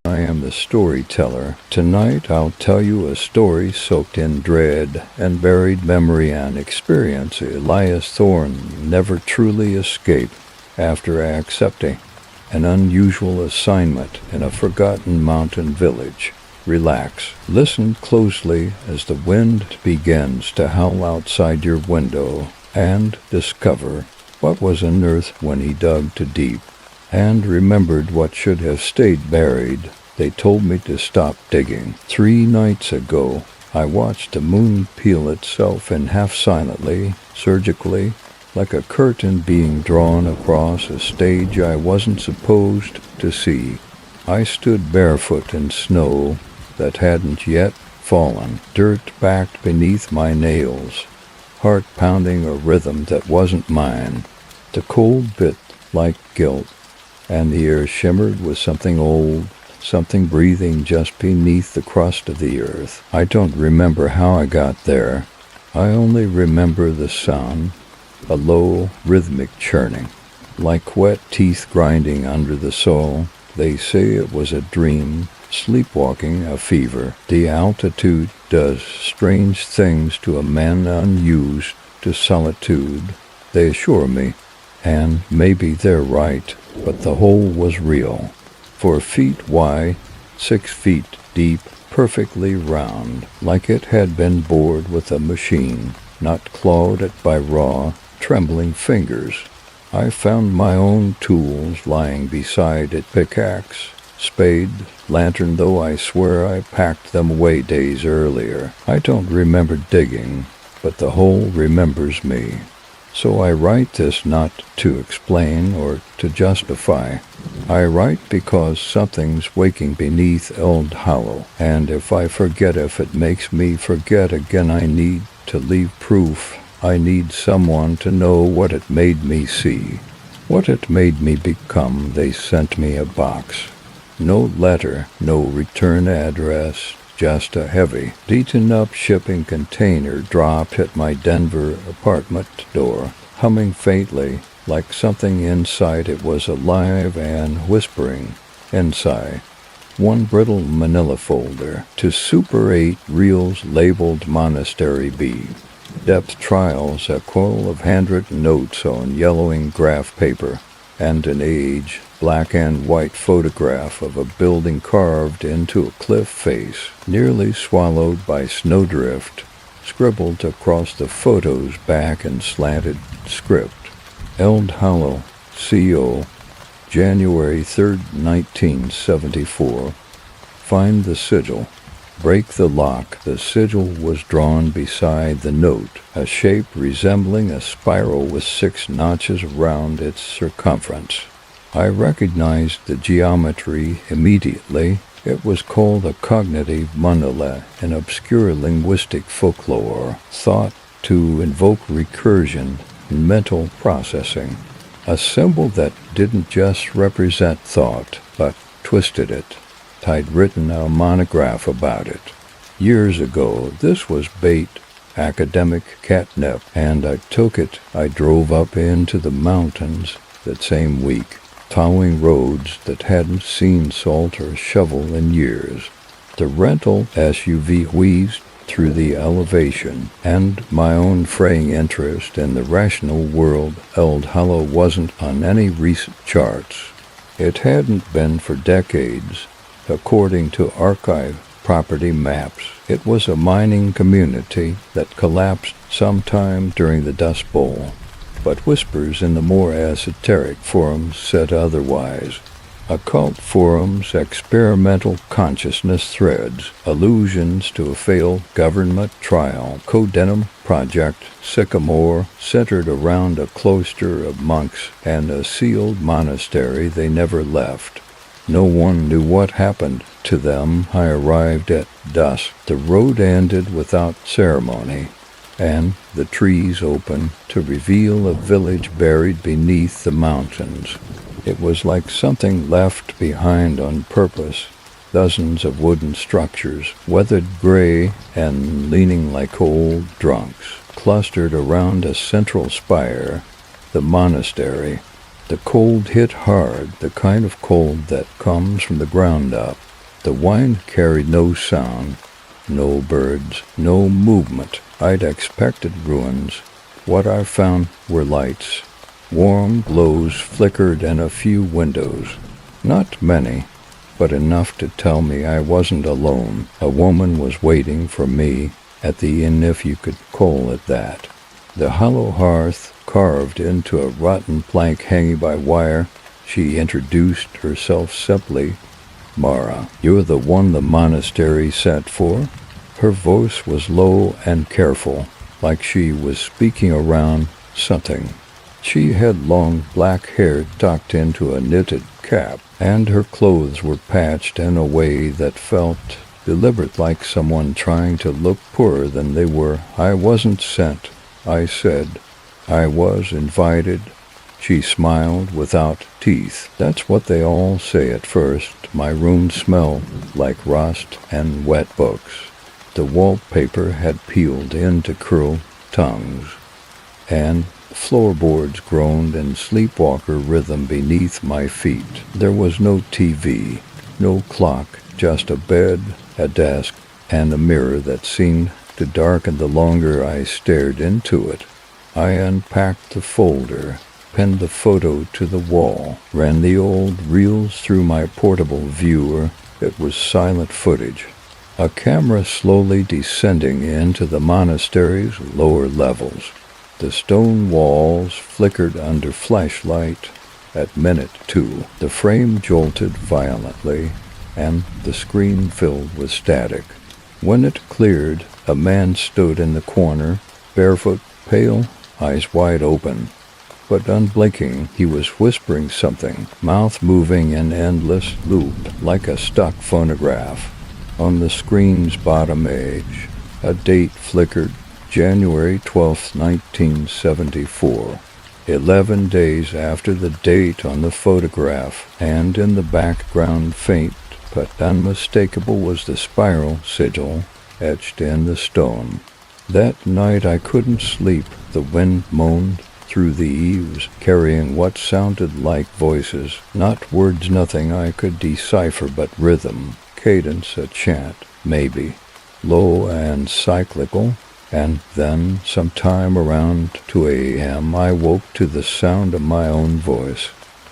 I am the storyteller. Tonight I'll tell you a story soaked in dread and buried memory and experience Elias Thorne never truly escaped after accepting an unusual assignment in a forgotten mountain village. Relax. Listen closely as the wind begins to howl outside your window and discover what was unearthed when he dug too deep and remembered what should have stayed buried. They told me to stop digging. 3 nights ago, I watched the moon peel itself in half silently, surgically, like a curtain being drawn across a stage I wasn't supposed to see. I stood barefoot in snow that hadn't yet fallen, dirt backed beneath my nails, heart pounding a rhythm that wasn't mine. The cold bit like guilt, and the air shimmered with something old, something breathing just beneath the crust of the earth. I don't remember how I got there. I only remember the sound, a low, rhythmic churning, like wet teeth grinding under the soil. They say it was a dream, sleepwalking, a fever. The altitude does strange things to a man unused to solitude, they assure me. And maybe they're right, but the hole was real. 4 feet wide, 6 feet deep, perfectly round, like it had been bored with a machine, not clawed at by raw, trembling fingers. I found my own tools lying beside it, pickaxe, spade, lantern, though I swear I packed them away days earlier. I don't remember digging, but the hole remembers me. So I write this not to explain or to justify. I write because something's waking beneath Eld Hollow, and if it makes me forget again, I need to leave proof. I need someone to know what it made me see, what it made me become. They sent me a box. No letter, no return address, just a heavy, beaten-up shipping container dropped at my Denver apartment door, humming faintly, like something inside it was alive and whispering. Inside, 1 brittle manila folder to Super 8 reels labeled Monastery B. Depth trials, a coil of handwritten notes on yellowing graph paper, and an age, black and white photograph of a building carved into a cliff face, nearly swallowed by snowdrift, scribbled across the photo's back in slanted script. Eld Hollow, CO, January 3rd, 1974. Find the sigil. Break the lock. The sigil was drawn beside the note, a shape resembling a spiral with 6 notches around its circumference. I recognized the geometry immediately. It was called a cognitive mandala in obscure linguistic folklore, thought to invoke recursion in mental processing. A symbol that didn't just represent thought, but twisted it. I'd written a monograph about it. Years ago, this was bait, academic catnip, and I took it. I drove up into the mountains that same week, plowing roads that hadn't seen salt or shovel in years. The rental SUV wheezed through the elevation, and my own fraying interest in the rational world Eld Hollow wasn't on any recent charts. It hadn't been for decades. According to archive property maps, it was a mining community that collapsed sometime during the Dust Bowl, but whispers in the more esoteric forums said otherwise. Occult forums, experimental consciousness threads, allusions to a failed government trial, Codenham Project, Sycamore, centered around a cloister of monks and a sealed monastery they never left. No one knew what happened to them. I arrived at dusk. The road ended without ceremony, and the trees opened to reveal a village buried beneath the mountains. It was like something left behind on purpose. Dozens of wooden structures, weathered gray and leaning like old drunks, clustered around a central spire, the monastery. The cold hit hard, the kind of cold that comes from the ground up. The wind carried no sound, no birds, no movement. I'd expected ruins. What I found were lights. Warm glows flickered in a few windows. Not many, but enough to tell me I wasn't alone. A woman was waiting for me at the inn, if you could call it that. The hollow hearth carved into a rotten plank hanging by wire. She introduced herself simply. "Mara, you're the one the monastery sent for?" Her voice was low and careful, like she was speaking around something. She had long black hair tucked into a knitted cap, and her clothes were patched in a way that felt deliberate, like someone trying to look poorer than they were. "I wasn't sent," I said. "I was invited." She smiled without teeth. "That's what they all say at first." My room smelled like rust and wet books. The wallpaper had peeled into curled tongues, and floorboards groaned in sleepwalker rhythm beneath my feet. There was no TV, no clock, just a bed, a desk, and a mirror that seemed to darken the longer I stared into it. I unpacked the folder, pinned the photo to the wall, ran the old reels through my portable viewer. It was silent footage. A camera slowly descending into the monastery's lower levels. The stone walls flickered under flashlight. At minute 2, the frame jolted violently, and the screen filled with static. When it cleared, a man stood in the corner, barefoot, pale, eyes wide open. But unblinking, he was whispering something, mouth moving in endless loop, like a stuck phonograph. On the screen's bottom edge, a date flickered, January 12, 1974. 11 days after the date on the photograph, and in the background, faint but unmistakable, was the spiral sigil etched in the stone. That night I couldn't sleep. The wind moaned through the eaves, carrying what sounded like voices, not words, nothing I could decipher but rhythm, cadence, a chant, maybe, low and cyclical. And then, sometime around 2 a.m., I woke to the sound of my own voice.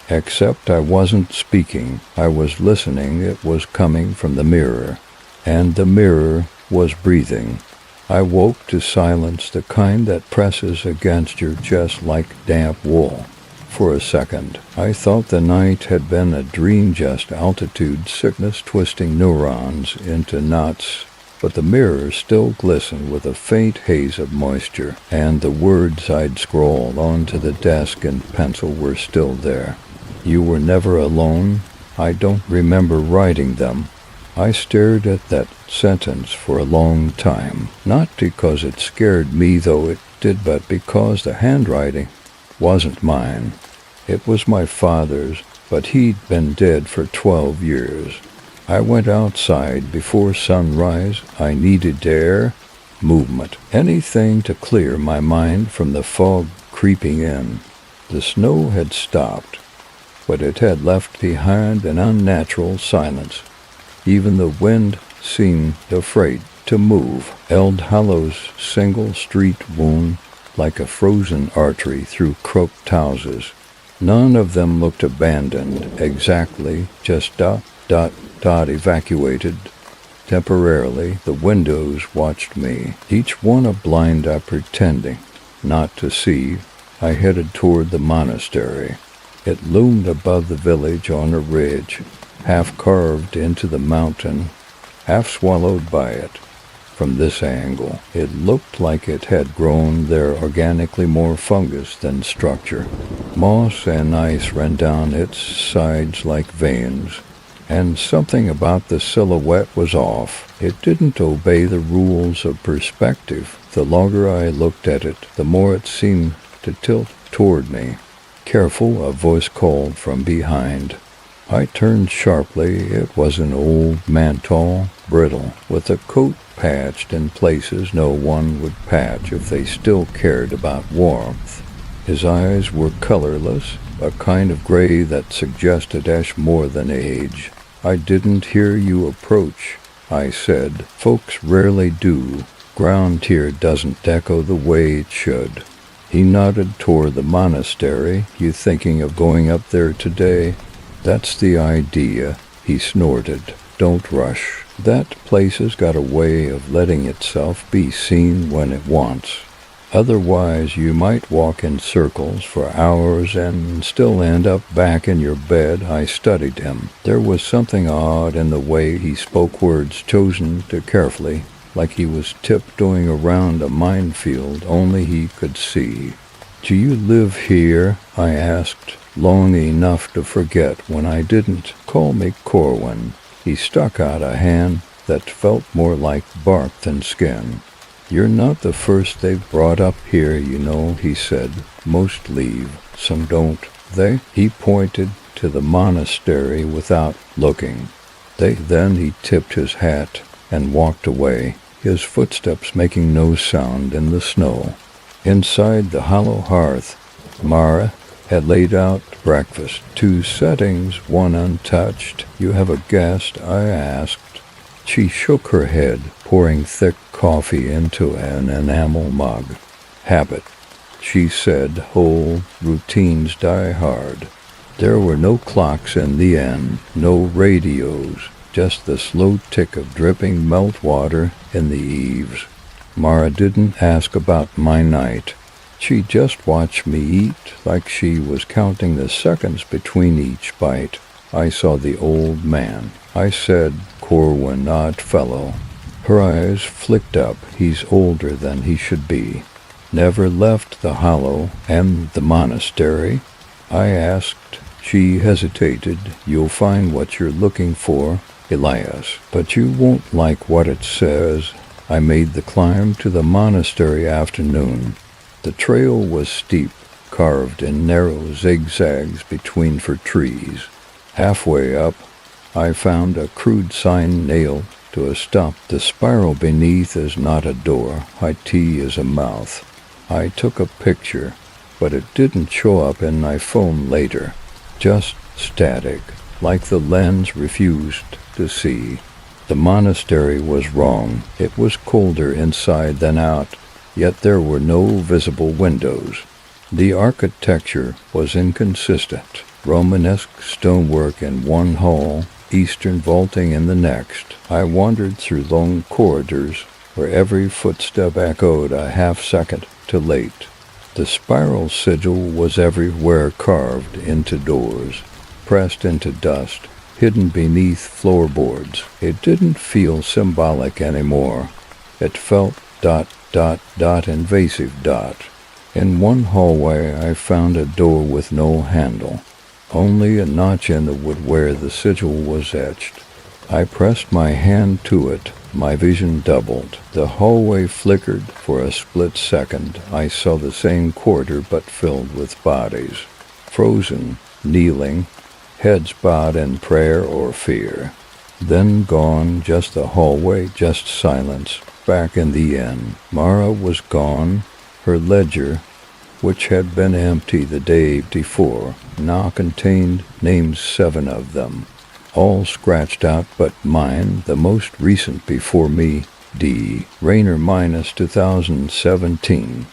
Except I wasn't speaking, I was listening. It was coming from the mirror, and the mirror was breathing. I woke to silence, the kind that presses against your chest like damp wool. For a second, I thought the night had been a dream, just altitude sickness twisting neurons into knots. But the mirror still glistened with a faint haze of moisture, and the words I'd scrawled onto the desk in pencil were still there. "You were never alone." I don't remember writing them. I stared at that sentence for a long time, not because it scared me, though it did, but because the handwriting wasn't mine. It was my father's, but he'd been dead for 12 years. I went outside before sunrise. I needed air, movement, anything to clear my mind from the fog creeping in. The snow had stopped, but it had left behind an unnatural silence. Even the wind seemed afraid to move. Eld Hollow's single street wound like a frozen artery through crooked houses. None of them looked abandoned exactly, just dot, evacuated. Temporarily, the windows watched me, each one a blind eye pretending not to see. I headed toward the monastery. It loomed above the village on a ridge, half carved into the mountain, half swallowed by it. From this angle, it looked like it had grown there organically, more fungus than structure. Moss and ice ran down its sides like veins, and something about the silhouette was off. It didn't obey the rules of perspective. The longer I looked at it, the more it seemed to tilt toward me. "Careful," a voice called from behind. I turned sharply. It was an old man, tall, brittle, with a coat patched in places no one would patch if they still cared about warmth. His eyes were colorless, a kind of gray that suggested ash more than age. I didn't hear you approach, I said. Folks rarely do. Ground here doesn't echo the way it should. He nodded toward the monastery. You thinking of going up there today? That's the idea, he snorted. Don't rush. That place has got a way of letting itself be seen when it wants. Otherwise, you might walk in circles for hours and still end up back in your bed. I studied him. There was something odd in the way he spoke, words chosen too carefully, like he was tiptoeing around a minefield only he could see. Do you live here? I asked, long enough to forget when I didn't. Call me Corwin. He stuck out a hand that felt more like bark than skin. You're not the first they've brought up here, you know, he said. Most leave, some don't. They? He pointed to the monastery without looking. Then he tipped his hat and walked away, his footsteps making no sound in the snow. Inside the hollow hearth, Mara had laid out breakfast, 2 settings, 1 untouched. You have a guest? I asked. She shook her head, pouring thick coffee into an enamel mug. Habit, she said. Whole routines die hard. There were no clocks in the inn, no radios, just the slow tick of dripping meltwater in the eaves. Mara didn't ask about my night. She just watched me eat like she was counting the seconds between each bite. I saw the old man. I said, Corwin, odd fellow. Her eyes flicked up. He's older than he should be. Never left the hollow and the monastery? I asked. She hesitated. You'll find what you're looking for, Elias, but you won't like what it says. I made the climb to the monastery afternoon. The trail was steep, carved in narrow zigzags between for trees. Halfway up, I found a crude sign nailed to a stump. The spiral beneath is not a door. High T is a mouth. I took a picture, but it didn't show up in my phone later. Just static, like the lens refused to see. The monastery was wrong. It was colder inside than out, yet there were no visible windows. The architecture was inconsistent. Romanesque stonework in one hall, Eastern vaulting in the next. I wandered through long corridors where every footstep echoed a half-second too late. The spiral sigil was everywhere, carved into doors, pressed into dust, hidden beneath floorboards. It didn't feel symbolic anymore. It felt ... invasive ... In one hallway I found a door with no handle, only a notch in the wood where the sigil was etched. I pressed my hand to it. My vision doubled. The hallway flickered for a split second. I saw the same corridor but filled with bodies, frozen, kneeling, heads bowed in prayer or fear. Then gone, just the hallway, just silence. Back in the inn. Mara was gone. Her ledger, which had been empty the day before, now contained names, 7 of them, all scratched out but mine, the most recent before me, D. Rainer minus 2017.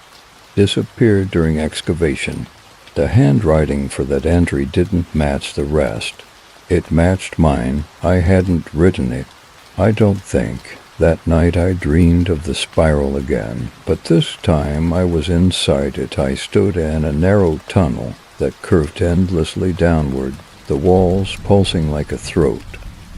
Disappeared during excavation. The handwriting for that entry didn't match the rest. It matched mine. I hadn't written it. I don't think. That night I dreamed of the spiral again, but this time I was inside it. I stood in a narrow tunnel that curved endlessly downward, the walls pulsing like a throat.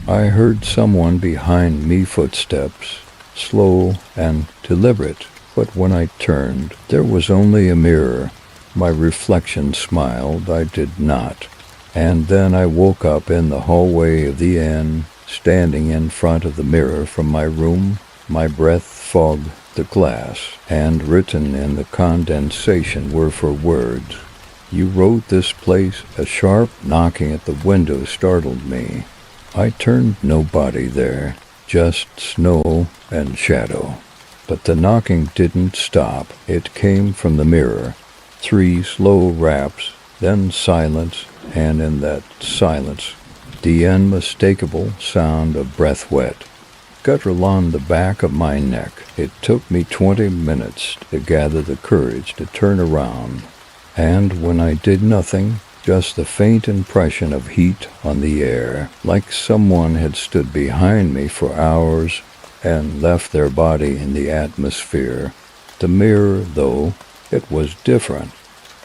I heard someone behind me, footsteps, slow and deliberate, but when I turned, there was only a mirror. My reflection smiled. I did not. And then I woke up in the hallway of the inn, standing in front of the mirror from my room. My breath fogged the glass, and written in the condensation were 4 words. You wrote this place. A sharp knocking at the window startled me. I turned. Nobody there, just snow and shadow. But the knocking didn't stop. It came from the mirror. 3 slow raps, then silence, and in that silence, the unmistakable sound of breath wet guttural on the back of my neck. It took me 20 minutes to gather the courage to turn around, and when I did nothing, just the faint impression of heat on the air, like someone had stood behind me for hours and left their body in the atmosphere. The mirror, though, it was different.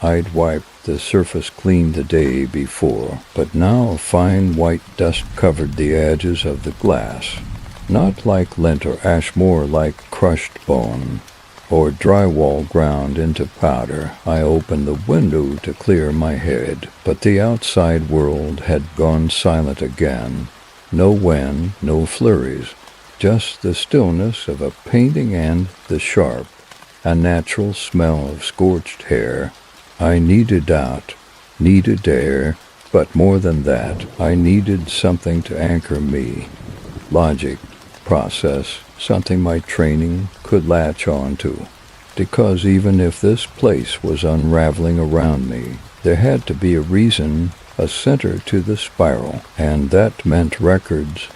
I'd wiped the surface clean the day before, but now a fine white dust covered the edges of the glass. Not like lint or ash, more like crushed bone, or drywall ground into powder. I opened the window to clear my head, but the outside world had gone silent again. No wind, no flurries, just the stillness of a painting and the sharp, unnatural smell of scorched hair. I needed out, needed air, but more than that, I needed something to anchor me. Logic, process, something my training could latch on to. Because even if this place was unraveling around me, there had to be a reason, a center to the spiral, and that meant records.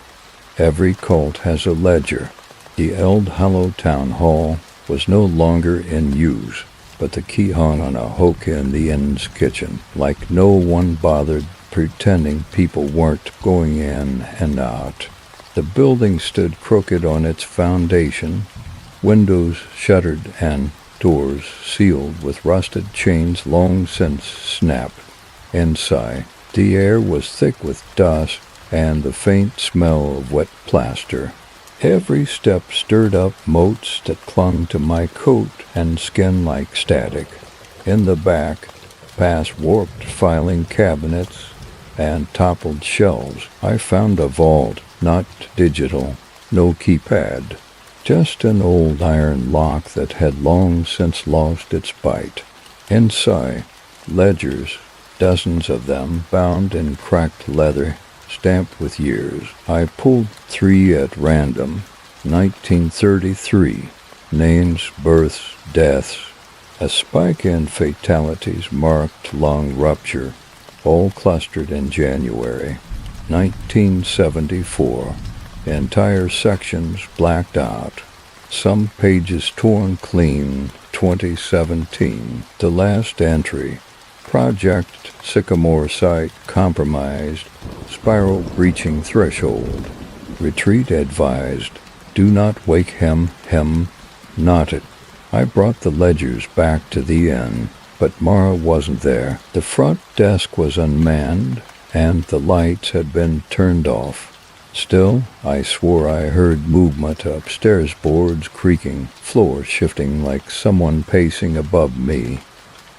Every cult has a ledger. The Eld Hollow Town Hall was no longer in use, but the key hung on a hook in the inn's kitchen, like no one bothered pretending people weren't going in and out. The building stood crooked on its foundation, windows shuttered and doors sealed with rusted chains long since snapped. Inside, the air was thick with dust and the faint smell of wet plaster. Every step stirred up motes that clung to my coat and skin like static. In the back, past warped filing cabinets and toppled shelves, I found a vault, not digital, no keypad, just an old iron lock that had long since lost its bite. Inside, ledgers, dozens of them, bound in cracked leather, stamped with years. I pulled 3 at random. 1933. Names, births, deaths. A spike in fatalities marked long rupture, all clustered in January. 1974. Entire sections blacked out. Some pages torn clean. 2017. The last entry. Project Sycamore Site compromised. Spiral breaching threshold. Retreat advised. Do not wake him. Not it. I brought the ledgers back to the inn, but Mara wasn't there. The front desk was unmanned, and the lights had been turned off. Still, I swore I heard movement upstairs, boards creaking, floor shifting like someone pacing above me.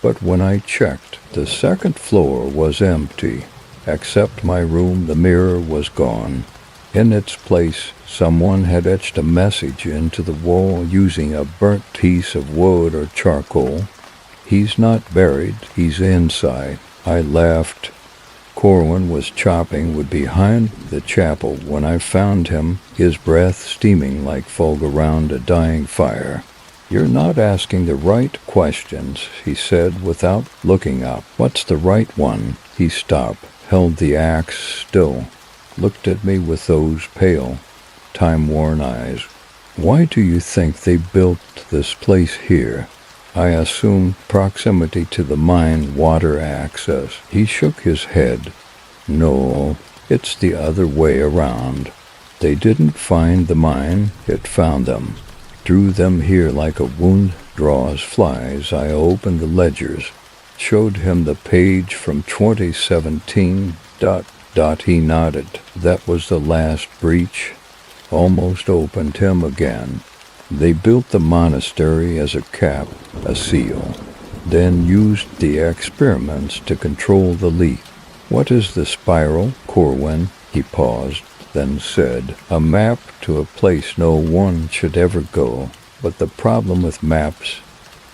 But when I checked, the second floor was empty. Except my room, the mirror was gone. In its place, someone had etched a message into the wall using a burnt piece of wood or charcoal. He's not buried, he's inside. I laughed. Corwin was chopping wood behind the chapel when I found him, his breath steaming like fog around a dying fire. You're not asking the right questions, he said without looking up. What's the right one? He stopped, held the axe still, looked at me with those pale, time-worn eyes. Why do you think they built this place here? I assumed proximity to the mine, water access. He shook his head. No, it's the other way around. They didn't find the mine, it found them. Drew them here like a wound draws flies. I opened the ledgers, showed him the page from 2017. He nodded. That was the last breach. Almost opened him again. They built the monastery as a cap, a seal, then used the experiments to control the leak. What is the spiral, Corwin? He paused, then said, a map to a place no one should ever go. But the problem with maps,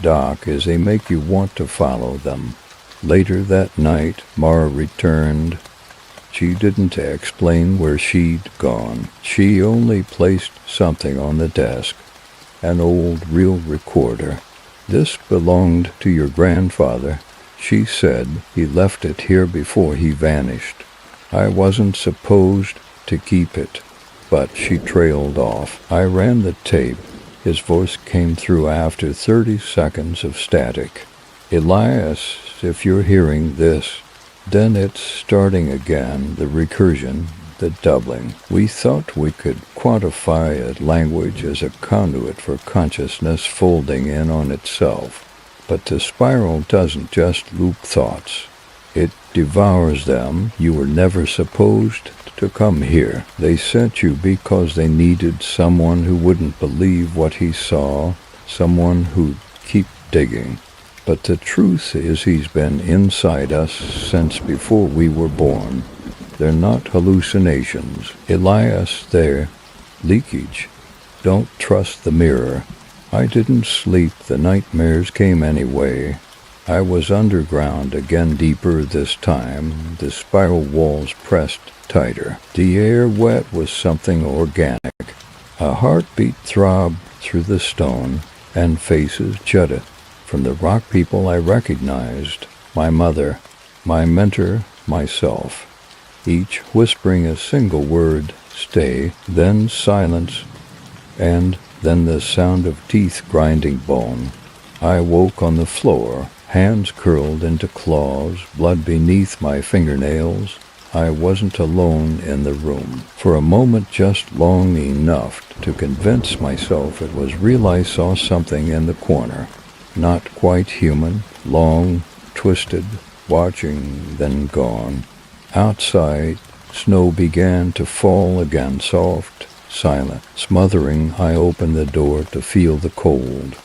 Doc, is they make you want to follow them. Later that night, Mara returned. She didn't explain where she'd gone. She only placed something on the desk, an old reel recorder. This belonged to your grandfather. She said he left it here before he vanished. I wasn't supposed to keep it. But she trailed off. I ran the tape. His voice came through after 30 seconds of static. Elias, if you're hearing this, then it's starting again, the recursion, the doubling. We thought we could quantify a language as a conduit for consciousness folding in on itself. But the spiral doesn't just loop thoughts. It devours them. You were never supposed to come here. They sent you because they needed someone who wouldn't believe what he saw, someone who'd keep digging. But the truth is he's been inside us since before we were born. They're not hallucinations. Elias, they're leakage. Don't trust the mirror. I didn't sleep. The nightmares came anyway. I was underground, again deeper this time, the spiral walls pressed tighter. The air wet was something organic. A heartbeat throbbed through the stone, and faces jutted. From the rock people I recognized, my mother, my mentor, myself, each whispering a single word, stay, then silence, and then the sound of teeth grinding bone. I woke on the floor, hands curled into claws, blood beneath my fingernails. I wasn't alone in the room. For a moment, just long enough to convince myself it was real, I saw something in the corner. Not quite human, long, twisted, watching, then gone. Outside, snow began to fall again, soft, silent, smothering. I opened the door to feel the cold.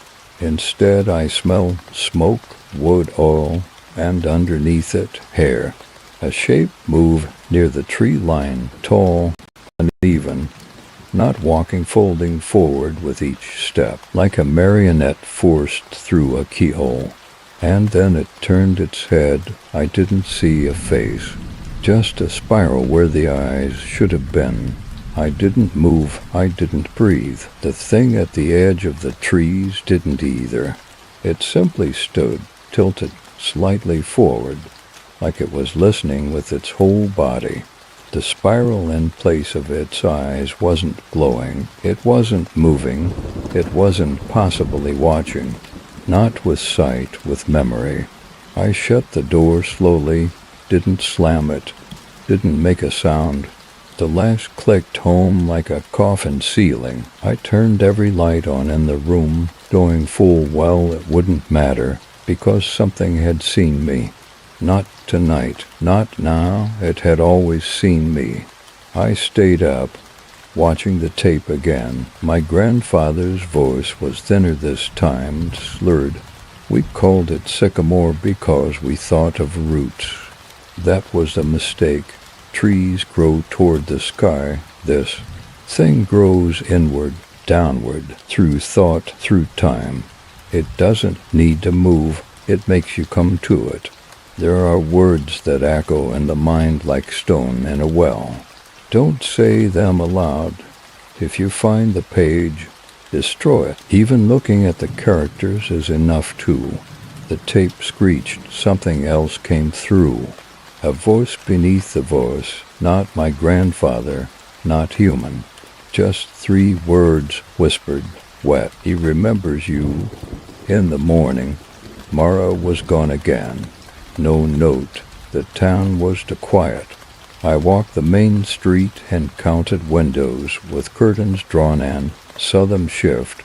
Instead, I smelled smoke, wood oil, and underneath it, hair. A shape moved near the tree line, tall, uneven, not walking, folding forward with each step, like a marionette forced through a keyhole. And then it turned its head. I didn't see a face, just a spiral where the eyes should have been. I didn't move. I didn't breathe. The thing at the edge of the trees didn't either. It simply stood, tilted slightly forward, like it was listening with its whole body. The spiral in place of its eyes wasn't glowing. It wasn't moving. It wasn't possibly watching. Not with sight, with memory. I shut the door slowly, didn't slam it, didn't make a sound. The latch clicked home like a coffin ceiling. I turned every light on in the room, knowing full well it wouldn't matter, because something had seen me. Not tonight, not now. It had always seen me. I stayed up, watching the tape again. My grandfather's voice was thinner this time, slurred. We called it sycamore because we thought of roots. That was a mistake. Trees grow toward the sky. This thing grows inward, downward, through thought, through time. It doesn't need to move. It makes you come to it. There are words that echo in the mind like stone in a well. Don't say them aloud. If you find the page, destroy it. Even looking at the characters is enough too. The tape screeched. Something else came through. A voice beneath the voice. Not my grandfather. Not human. Just 3 words whispered. Wet. He remembers you. In the morning. Mara was gone again. No note. The town was too quiet. I walked the main street and counted windows with curtains drawn in. Saw them shift.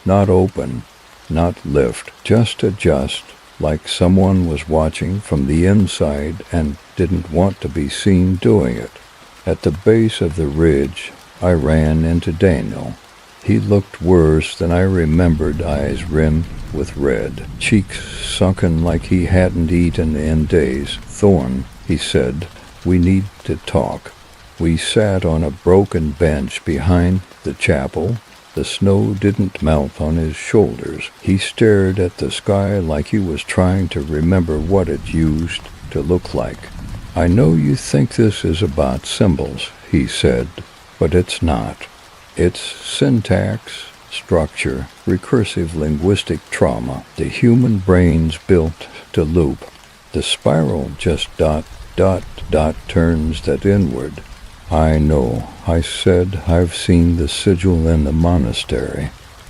Not open. Not lift. Just adjust. Like someone was watching from the inside and didn't want to be seen doing it. At the base of the ridge, I ran into Daniel. He looked worse than I remembered, eyes rimmed with red, cheeks sunken like he hadn't eaten in days. Thorn, he said, we need to talk. We sat on a broken bench behind the chapel. The snow didn't melt on his shoulders. He stared at the sky like he was trying to remember what it used to look like. I know you think this is about symbols, he said, but it's not. It's syntax, structure, recursive linguistic trauma. The human brain's built to loop. The spiral just Turns that inward. I know, I said, I've seen the sigil in the monastery.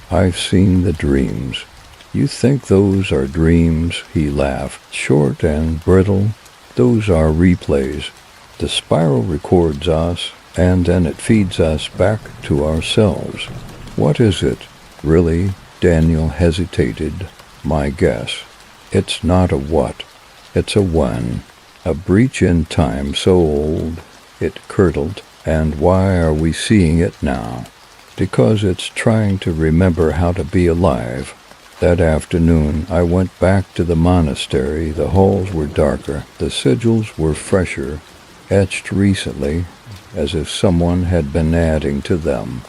I've seen the dreams. You think those are dreams? He laughed, short and brittle. Those are replays. The spiral records us, and then it feeds us back to ourselves. What is it, really? Daniel hesitated. My guess. It's not a what. It's a when. A breach in time so old, it curdled. And why are we seeing it now? Because it's trying to remember how to be alive. That afternoon, I went back to the monastery. The halls were darker. The sigils were fresher, etched recently, as if someone had been adding to them.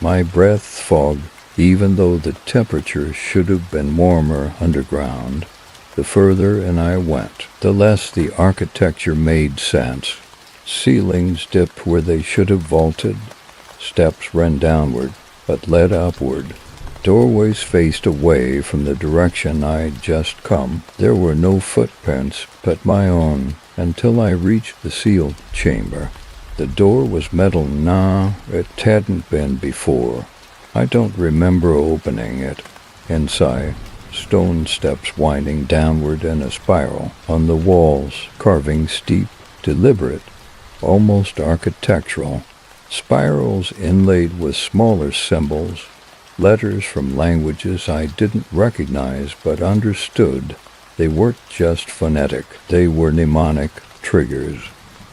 My breath fogged, even though the temperature should have been warmer underground. The further in I went, the less the architecture made sense. Ceilings dipped where they should have vaulted. Steps ran downward, but led upward. Doorways faced away from the direction I'd just come. There were no footprints but my own until I reached the sealed chamber. The door was metal now. It hadn't been before. I don't remember opening it. Inside, stone steps winding downward in a spiral. On the walls, carving steep, deliberate, almost architectural. Spirals inlaid with smaller symbols, letters from languages I didn't recognize but understood. They weren't just phonetic, they were mnemonic triggers.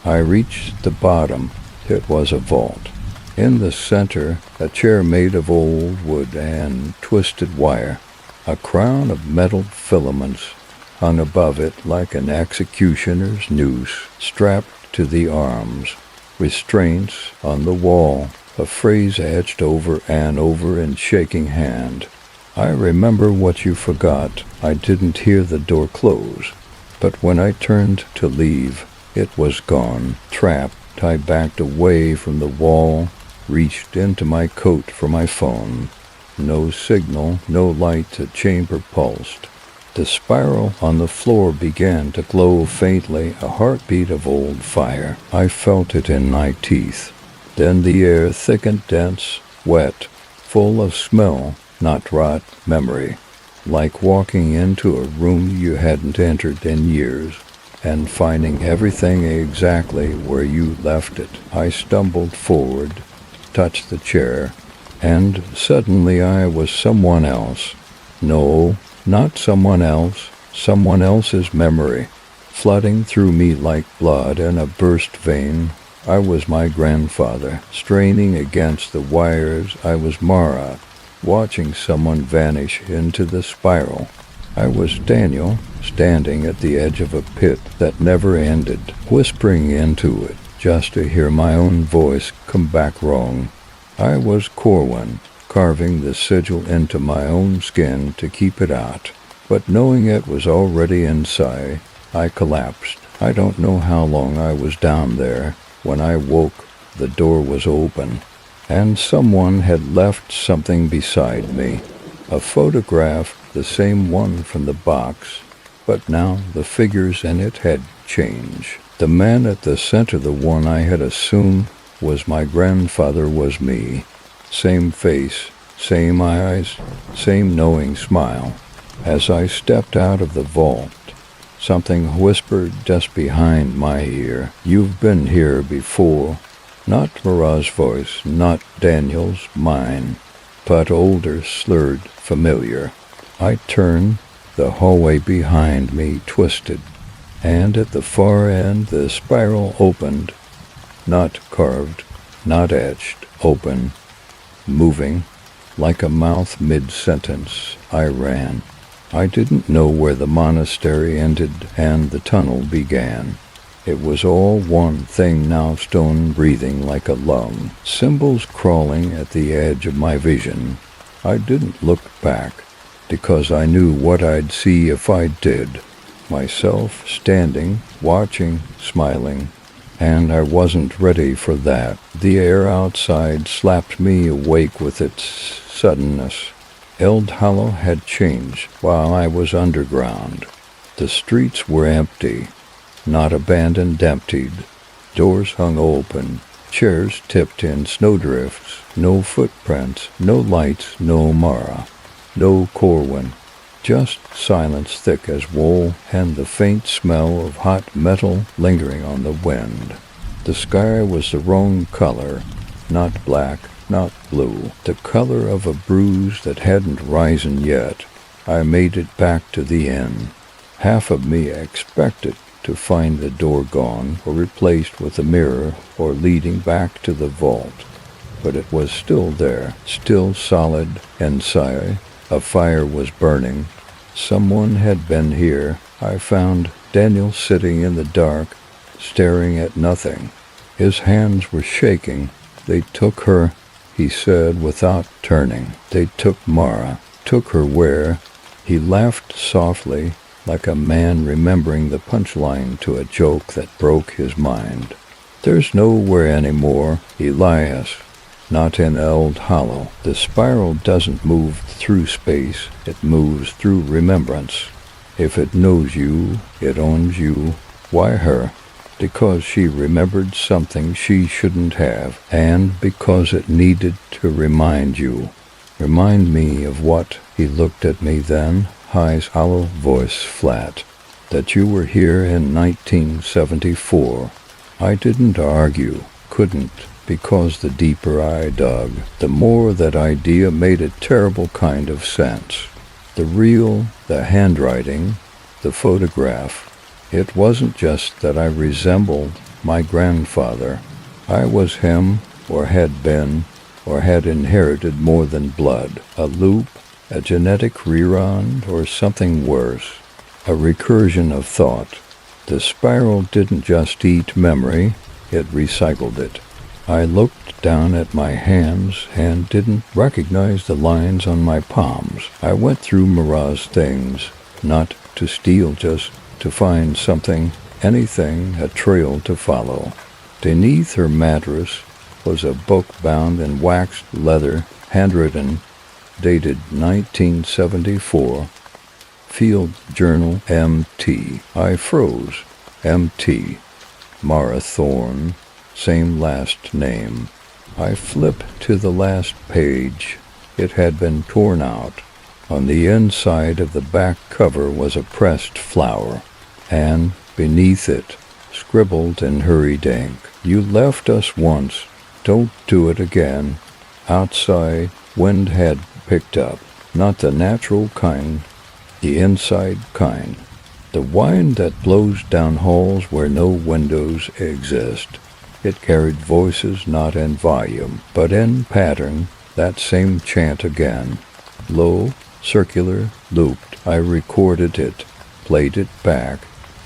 I reached the bottom. It was a vault. In the center, a chair made of old wood and twisted wire. A crown of metal filaments hung above it like an executioner's noose, strapped to the arms. Restraints on the wall, a phrase etched over and over in shaking hand. I remember what you forgot. I didn't hear the door close, but when I turned to leave, it was gone. Trapped, I backed away from the wall, reached into my coat for my phone. No signal, no light. The chamber pulsed. The spiral on the floor began to glow faintly, a heartbeat of old fire. I felt it in my teeth. Then the air thickened, dense, wet, full of smell, not rot, memory. Like walking into a room you hadn't entered in years, and finding everything exactly where you left it. I stumbled forward, touched the chair, and suddenly I was someone else. No, not someone else, someone else's memory, flooding through me like blood in a burst vein. I was my grandfather, straining against the wires. I was Mara, watching someone vanish into the spiral. I was Daniel, standing at the edge of a pit that never ended, whispering into it just to hear my own voice come back wrong. I was Corwin, carving the sigil into my own skin to keep it out. But knowing it was already inside, I collapsed. I don't know how long I was down there. When I woke, the door was open, and someone had left something beside me. A photograph, the same one from the box, but now the figures in it had changed. The man at the center, the one I had assumed was my grandfather, was me. Same face, same eyes, same knowing smile. As I stepped out of the vault, something whispered just behind my ear. You've been here before. Not Mara's voice, not Daniel's, mine, but older, slurred, familiar. I turned. The hallway behind me twisted, and at the far end the spiral opened. Not carved, not etched, open, moving, like a mouth mid-sentence. I ran. I didn't know where the monastery ended and the tunnel began. It was all one thing now, stone breathing like a lung, symbols crawling at the edge of my vision. I didn't look back, because I knew what I'd see if I did. Myself standing, watching, smiling, and I wasn't ready for that. The air outside slapped me awake with its suddenness. Eld Hollow had changed while I was underground. The streets were empty. not abandoned, emptied. Doors hung open, chairs tipped in snowdrifts, no footprints, no lights, no Mara, no Corwin, just silence thick as wool and the faint smell of hot metal lingering on the wind. The sky was the wrong color, not black, not blue, the color of a bruise that hadn't risen yet. I made it back to the inn. Half of me expected to find the door gone or replaced with a mirror or leading back to the vault. But it was still there, still solid inside. A fire was burning. Someone had been here. I found Daniel sitting in the dark, staring at nothing. His hands were shaking. They took her, he said without turning. They took Mara. Took her where? He laughed softly, like a man remembering the punchline to a joke that broke his mind. There's nowhere anymore, Elias. Not in Eld Hollow. The spiral doesn't move through space, it moves through remembrance. If it knows you, it owns you. Why her? Because she remembered something she shouldn't have, and because it needed to remind you. Remind me of what? He looked at me then, his hollow voice flat. That you were here in 1974. I didn't argue, couldn't, because the deeper I dug, the more that idea made a terrible kind of sense. The real, the handwriting, the photograph. It wasn't just that I resembled my grandfather. I was him, or had been, or had inherited more than blood. A loop, a genetic rerun, or something worse. A recursion of thought. The spiral didn't just eat memory, it recycled it. I looked down at my hands and didn't recognize the lines on my palms. I went through Mara's things, not to steal, just to find something, anything, a trail to follow. Beneath her mattress was a book bound in waxed leather, handwritten, dated 1974, Field Journal MT. I froze. MT. Mara Thorne. Same last name. I flipped to the last page. It had been torn out. On the inside of the back cover was a pressed flower, and beneath it, scribbled in hurried ink, "You left us once. Don't do it again." Outside, wind had picked up. Not the natural kind, the inside kind. The wind that blows down halls where no windows exist. It carried voices not in volume, but in pattern, that same chant again. Low, circular, looped. I recorded it, played it back,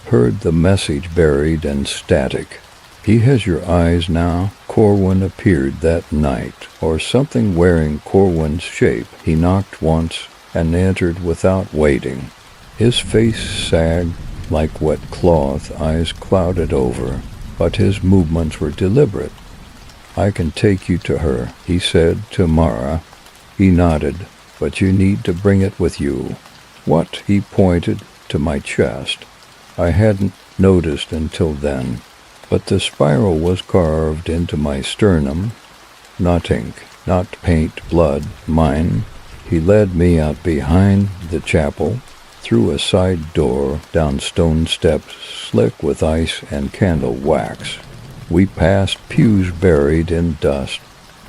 heard the message buried in static. He has your eyes now. Corwin appeared that night, or something wearing Corwin's shape. He knocked once and entered without waiting. His face sagged like wet cloth, eyes clouded over, but his movements were deliberate. "I can take you to her," he said to Mara. He nodded. "But you need to bring it with you." "What?" He pointed to my chest. I hadn't noticed until then, but the spiral was carved into my sternum. Not ink, not paint, blood, mine. He led me out behind the chapel, through a side door, down stone steps slick with ice and candle wax. We passed pews buried in dust,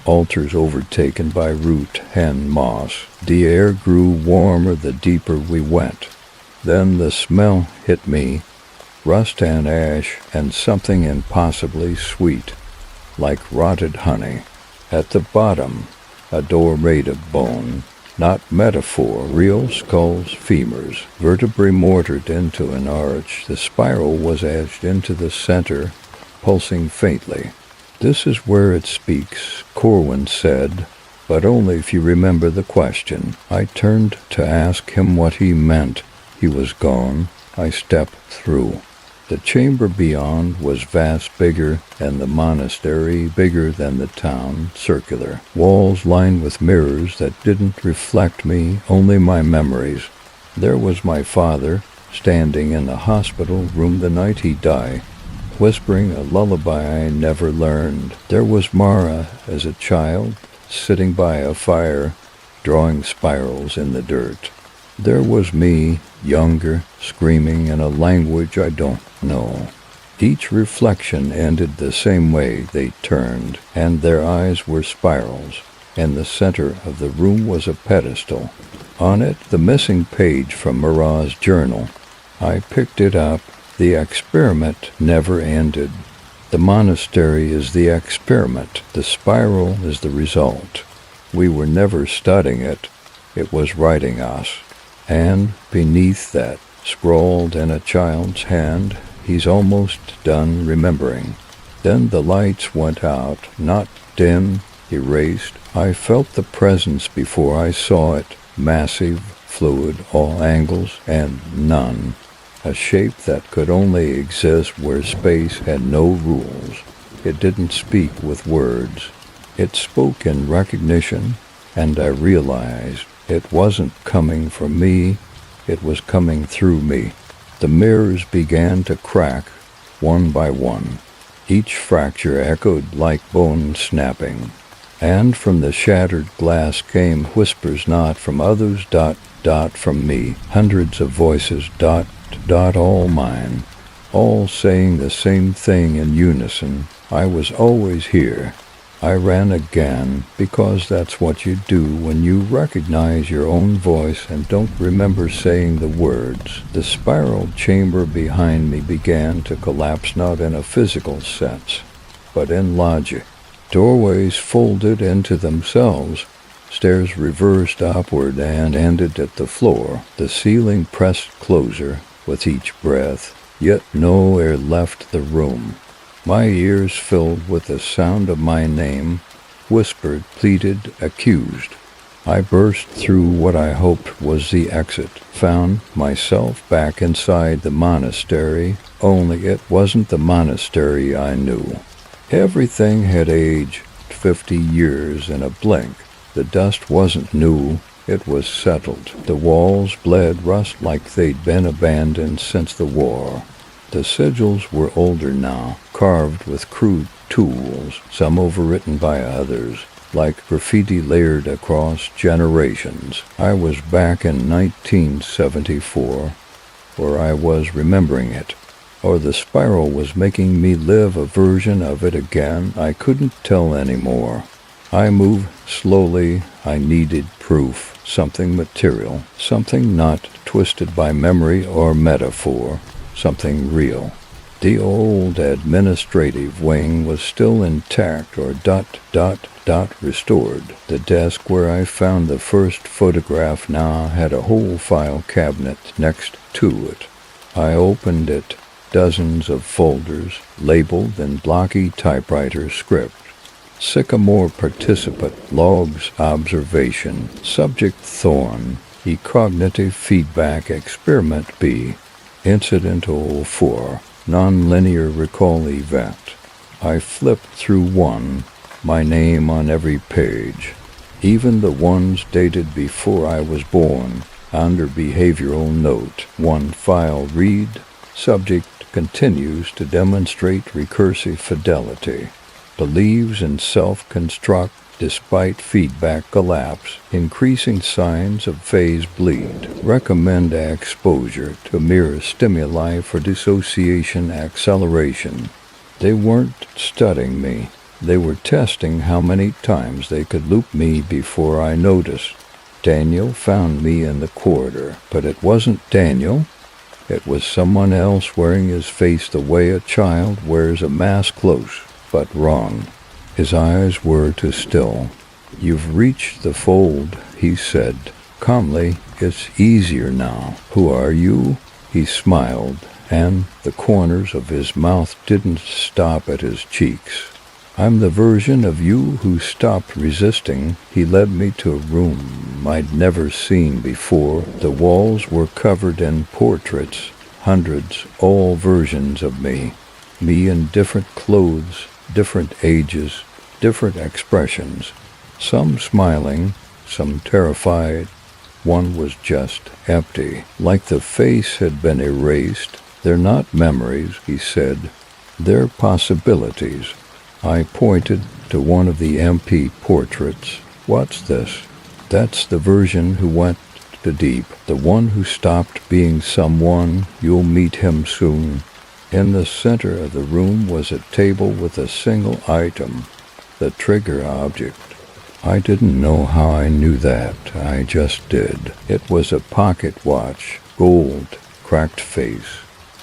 altars overtaken by root and moss. The air grew warmer the deeper we went. Then the smell hit me, rust and ash and something impossibly sweet, like rotted honey. At the bottom, a door made of bone. Not metaphor, real skulls, femurs, vertebrae mortared into an arch. The spiral was edged into the center, pulsing faintly. "This is where it speaks," Corwin said, "but only if you remember the question." I turned to ask him what he meant. He was gone. I stepped through. The chamber beyond was vast, bigger than the monastery, bigger than the town, circular. Walls lined with mirrors that didn't reflect me, only my memories. There was my father, standing in the hospital room the night he died, whispering a lullaby I never learned. There was Mara as a child, sitting by a fire, drawing spirals in the dirt. There was me, younger, screaming in a language I don't know. Each reflection ended the same way they turned, and their eyes were spirals. In the center of the room was a pedestal. On it, the missing page from Mara's journal. I picked it up. The experiment never ended. The monastery is the experiment. The spiral is the result. We were never studying it. It was writing us. And beneath that, scrawled in a child's hand, he's almost done remembering. Then the lights went out, not dim, erased. I felt the presence before I saw it, massive, fluid, all angles and none. A shape that could only exist where space had no rules. It didn't speak with words. It spoke in recognition, and I realized it wasn't coming from me, it was coming through me. The mirrors began to crack, one by one. Each fracture echoed like bone snapping. And from the shattered glass came whispers not from others, from me. Hundreds of voices, all mine. All saying the same thing in unison. I was always here. I ran again, because that's what you do when you recognize your own voice and don't remember saying the words. The spiral chamber behind me began to collapse, not in a physical sense, but in logic. Doorways folded into themselves, stairs reversed upward and ended at the floor. The ceiling pressed closer with each breath, yet no air left the room. My ears filled with the sound of my name, whispered, pleaded, accused. I burst through what I hoped was the exit, found myself back inside the monastery, only it wasn't the monastery I knew. Everything had aged 50 years in a blink. The dust wasn't new, it was settled. The walls bled rust like they'd been abandoned since the war. The sigils were older now, carved with crude tools, some overwritten by others, like graffiti layered across generations. I was back in 1974, or I was remembering it, or the spiral was making me live a version of it again. I couldn't tell anymore. I moved slowly. I needed proof, something material, something not twisted by memory or metaphor. Something real. The old administrative wing was still intact or restored. The desk where I found the first photograph now had a whole file cabinet next to it. I opened it, dozens of folders, labeled in blocky typewriter script. Sycamore participant, logs observation, subject thorn, cognitive feedback experiment B. Incident 04, nonlinear recall event. I flipped through one, my name on every page, even the ones dated before I was born, under behavioral note. One file read, subject continues to demonstrate recursive fidelity, believes in self-construct despite feedback collapse, increasing signs of phase bleed, recommend exposure to mirror stimuli for dissociation acceleration. They weren't studying me. They were testing how many times they could loop me before I noticed. Daniel found me in the corridor, but it wasn't Daniel. It was someone else wearing his face the way a child wears a mask, close, but wrong. His eyes were too still. You've reached the fold, he said, calmly. It's easier now. Who are you? He smiled, and the corners of his mouth didn't stop at his cheeks. I'm the version of you who stopped resisting. He led me to a room I'd never seen before. The walls were covered in portraits, hundreds, all versions of me. Me in different clothes, different ages, different expressions, some smiling, some terrified, One was just empty, like the face had been erased. "They're not memories," he said. "They're possibilities." I pointed to one of the MP portraits. "What's this?" "That's the version who went to deep, the one who stopped being someone. You'll meet him soon." In the center of the room was a table with a single item, the trigger object. I didn't know how I knew that. I just did. It was a pocket watch, gold, cracked face,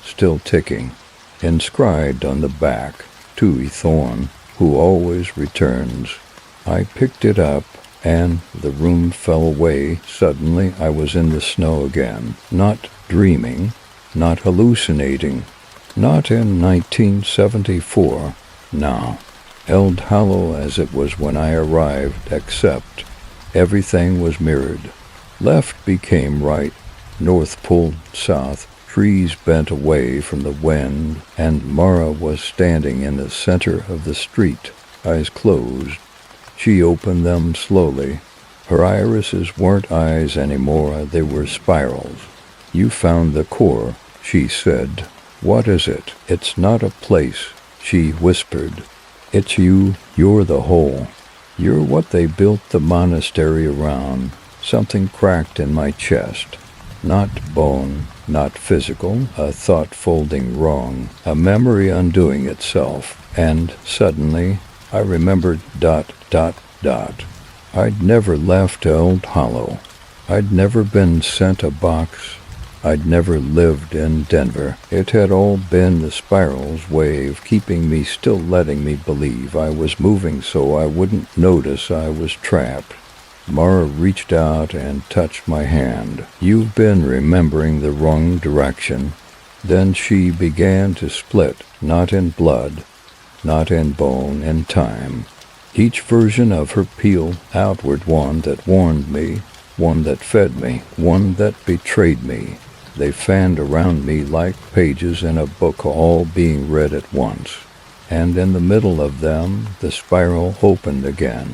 still ticking, inscribed on the back, "To Thorn, who always returns." I picked it up, and the room fell away. Suddenly I was in the snow again, not dreaming, not hallucinating, not in 1974, now. Held hollow as it was when I arrived, except everything was mirrored. Left became right, north pulled south, trees bent away from the wind, and Mara was standing in the center of the street, eyes closed. She opened them slowly. Her irises weren't eyes anymore, they were spirals. "You found the core," she said. "What is it?" "It's not a place," she whispered. "It's you. You're the whole. You're what they built the monastery around." Something cracked in my chest. Not bone, not physical, a thought folding wrong, a memory undoing itself. And suddenly I remembered ... I'd never left Old Hollow. I'd never been sent a box. I'd never lived in Denver. It had all been the spiral's way of keeping me still, letting me believe I was moving so I wouldn't notice I was trapped. Mara reached out and touched my hand. "You've been remembering the wrong direction." Then she began to split, not in blood, not in bone, in time. Each version of her peeled outward, one that warned me, one that fed me, one that betrayed me. They fanned around me like pages in a book, all being read at once. And in the middle of them, the spiral opened again.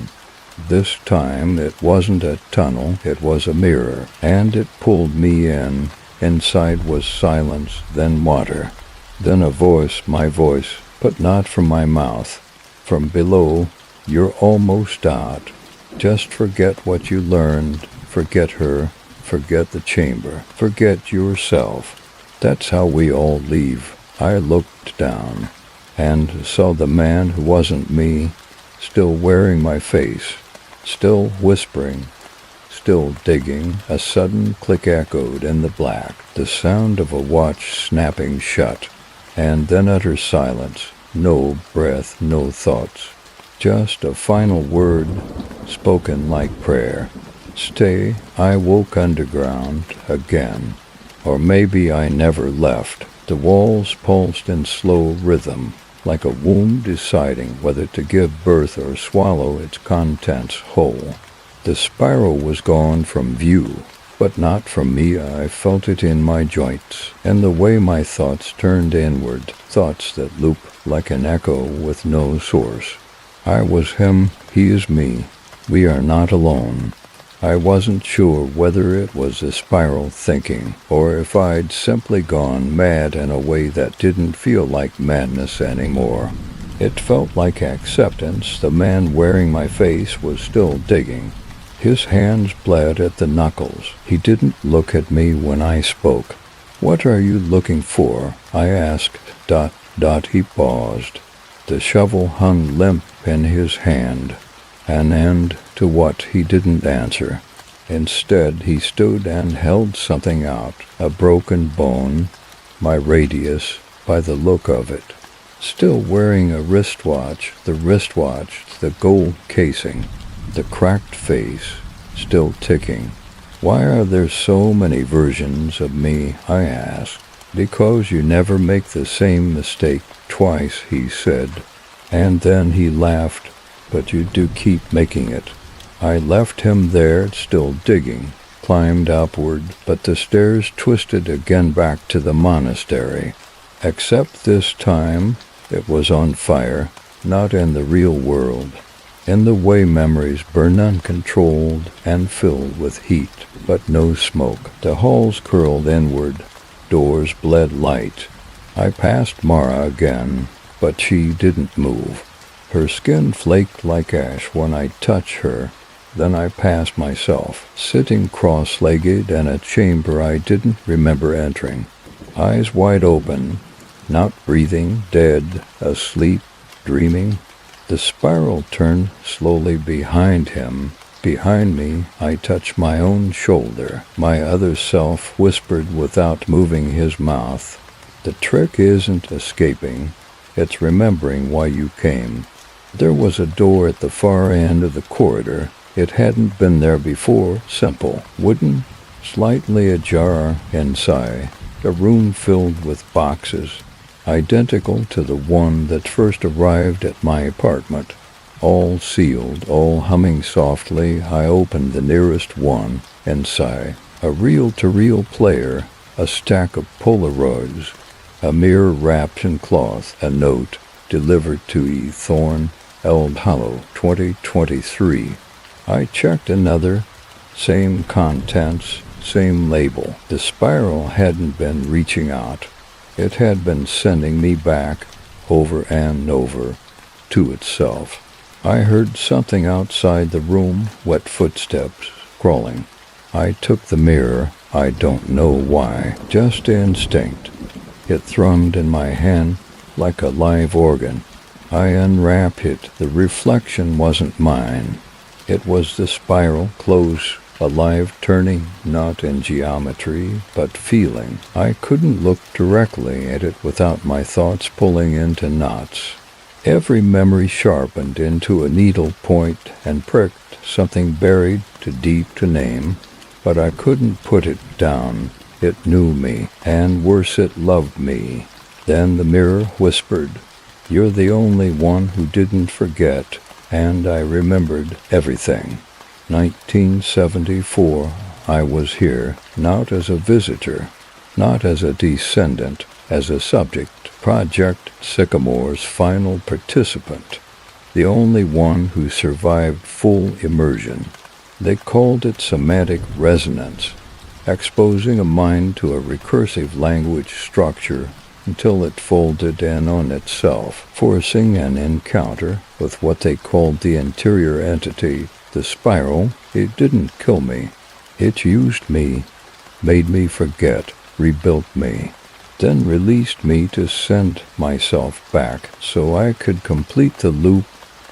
This time it wasn't a tunnel, it was a mirror, and it pulled me in. Inside was silence, then water, then a voice, my voice, but not from my mouth. From below, "You're almost out. Just forget what you learned, forget her, forget the chamber, forget yourself." That's how we all leave. I looked down and saw the man who wasn't me, still wearing my face, still whispering, still digging. A sudden click echoed in the black, the sound of a watch snapping shut, and then utter silence. No breath, no thoughts. Just a final word, spoken like prayer. "Stay." I woke underground again. Or maybe I never left. The walls pulsed in slow rhythm, like a womb deciding whether to give birth or swallow its contents whole. The spiral was gone from view, but not from me. I felt it in my joints, and the way my thoughts turned inward, thoughts that loop like an echo with no source. I was him, he is me. We are not alone. I wasn't sure whether it was a spiral thinking, or if I'd simply gone mad in a way that didn't feel like madness anymore. It felt like acceptance. The man wearing my face was still digging. His hands bled at the knuckles. He didn't look at me when I spoke. "What are you looking for?" I asked. ... He paused. The shovel hung limp in his hand. An end to what he didn't answer. Instead, he stood and held something out, a broken bone, my radius, by the look of it. Still wearing a wristwatch, the gold casing, the cracked face, still ticking. "Why are there so many versions of me?" I asked. "Because you never make the same mistake twice," he said. And then he laughed. "But you do keep making it." I left him there, still digging, climbed upward, but the stairs twisted again back to the monastery. Except this time, it was on fire, not in the real world. in the way memories burn uncontrolled and filled with heat, but no smoke. The halls curled inward, doors bled light. I passed Mara again, but she didn't move. Her skin flaked like ash when I touched her. Then I passed myself, sitting cross-legged in a chamber I didn't remember entering. Eyes wide open, not breathing, dead, asleep, dreaming. The spiral turned slowly behind him. Behind me, I touched my own shoulder. My other self whispered without moving his mouth. The trick isn't escaping, it's remembering why you came. There was a door at the far end of the corridor. It hadn't been there before. Simple, wooden, slightly ajar inside. A room filled with boxes, identical to the one that first arrived at my apartment. All sealed, all humming softly. I opened the nearest one. Inside, a reel-to-reel player, a stack of Polaroids, a mirror wrapped in cloth, a note delivered to E. Thorne, Eld Hollow, 2023. I checked another, same contents, same label. The spiral hadn't been reaching out. It had been sending me back, over and over, to itself. I heard something outside the room, wet footsteps, crawling. I took the mirror, I don't know why, just instinct. It thrummed in my hand like a live organ. I unwrapped it. The reflection wasn't mine. It was the spiral, close, alive, turning, not in geometry, but feeling. I couldn't look directly at it without my thoughts pulling into knots. Every memory sharpened into a needle point and pricked, something buried, too deep to name, but I couldn't put it down. It knew me, and worse, it loved me. Then the mirror whispered, "You're the only one who didn't forget," and I remembered everything. 1974, I was here, not as a visitor, not as a descendant, as a subject, Project Sycamore's final participant, the only one who survived full immersion. They called it semantic resonance, exposing a mind to a recursive language structure until it folded in on itself, forcing an encounter with what they called the interior entity, the spiral. It didn't kill me. It used me, made me forget, rebuilt me, then released me to send myself back so I could complete the loop.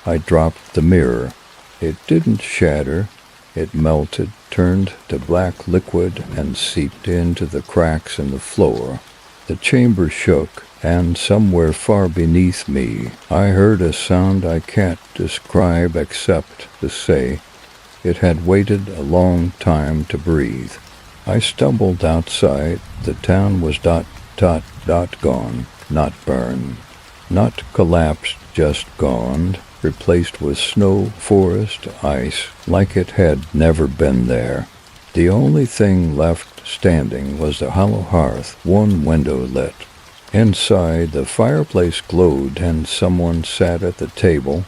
I dropped the mirror. It didn't shatter. It melted, turned to black liquid, and seeped into the cracks in the floor. The chamber shook, and somewhere far beneath me, I heard a sound I can't describe except to say it had waited a long time to breathe. I stumbled outside. The town was gone, not burned, not collapsed, just gone, replaced with snow, forest, ice, like it had never been there. The only thing left standing was the hollow hearth, one window lit. Inside, the fireplace glowed, and someone sat at the table.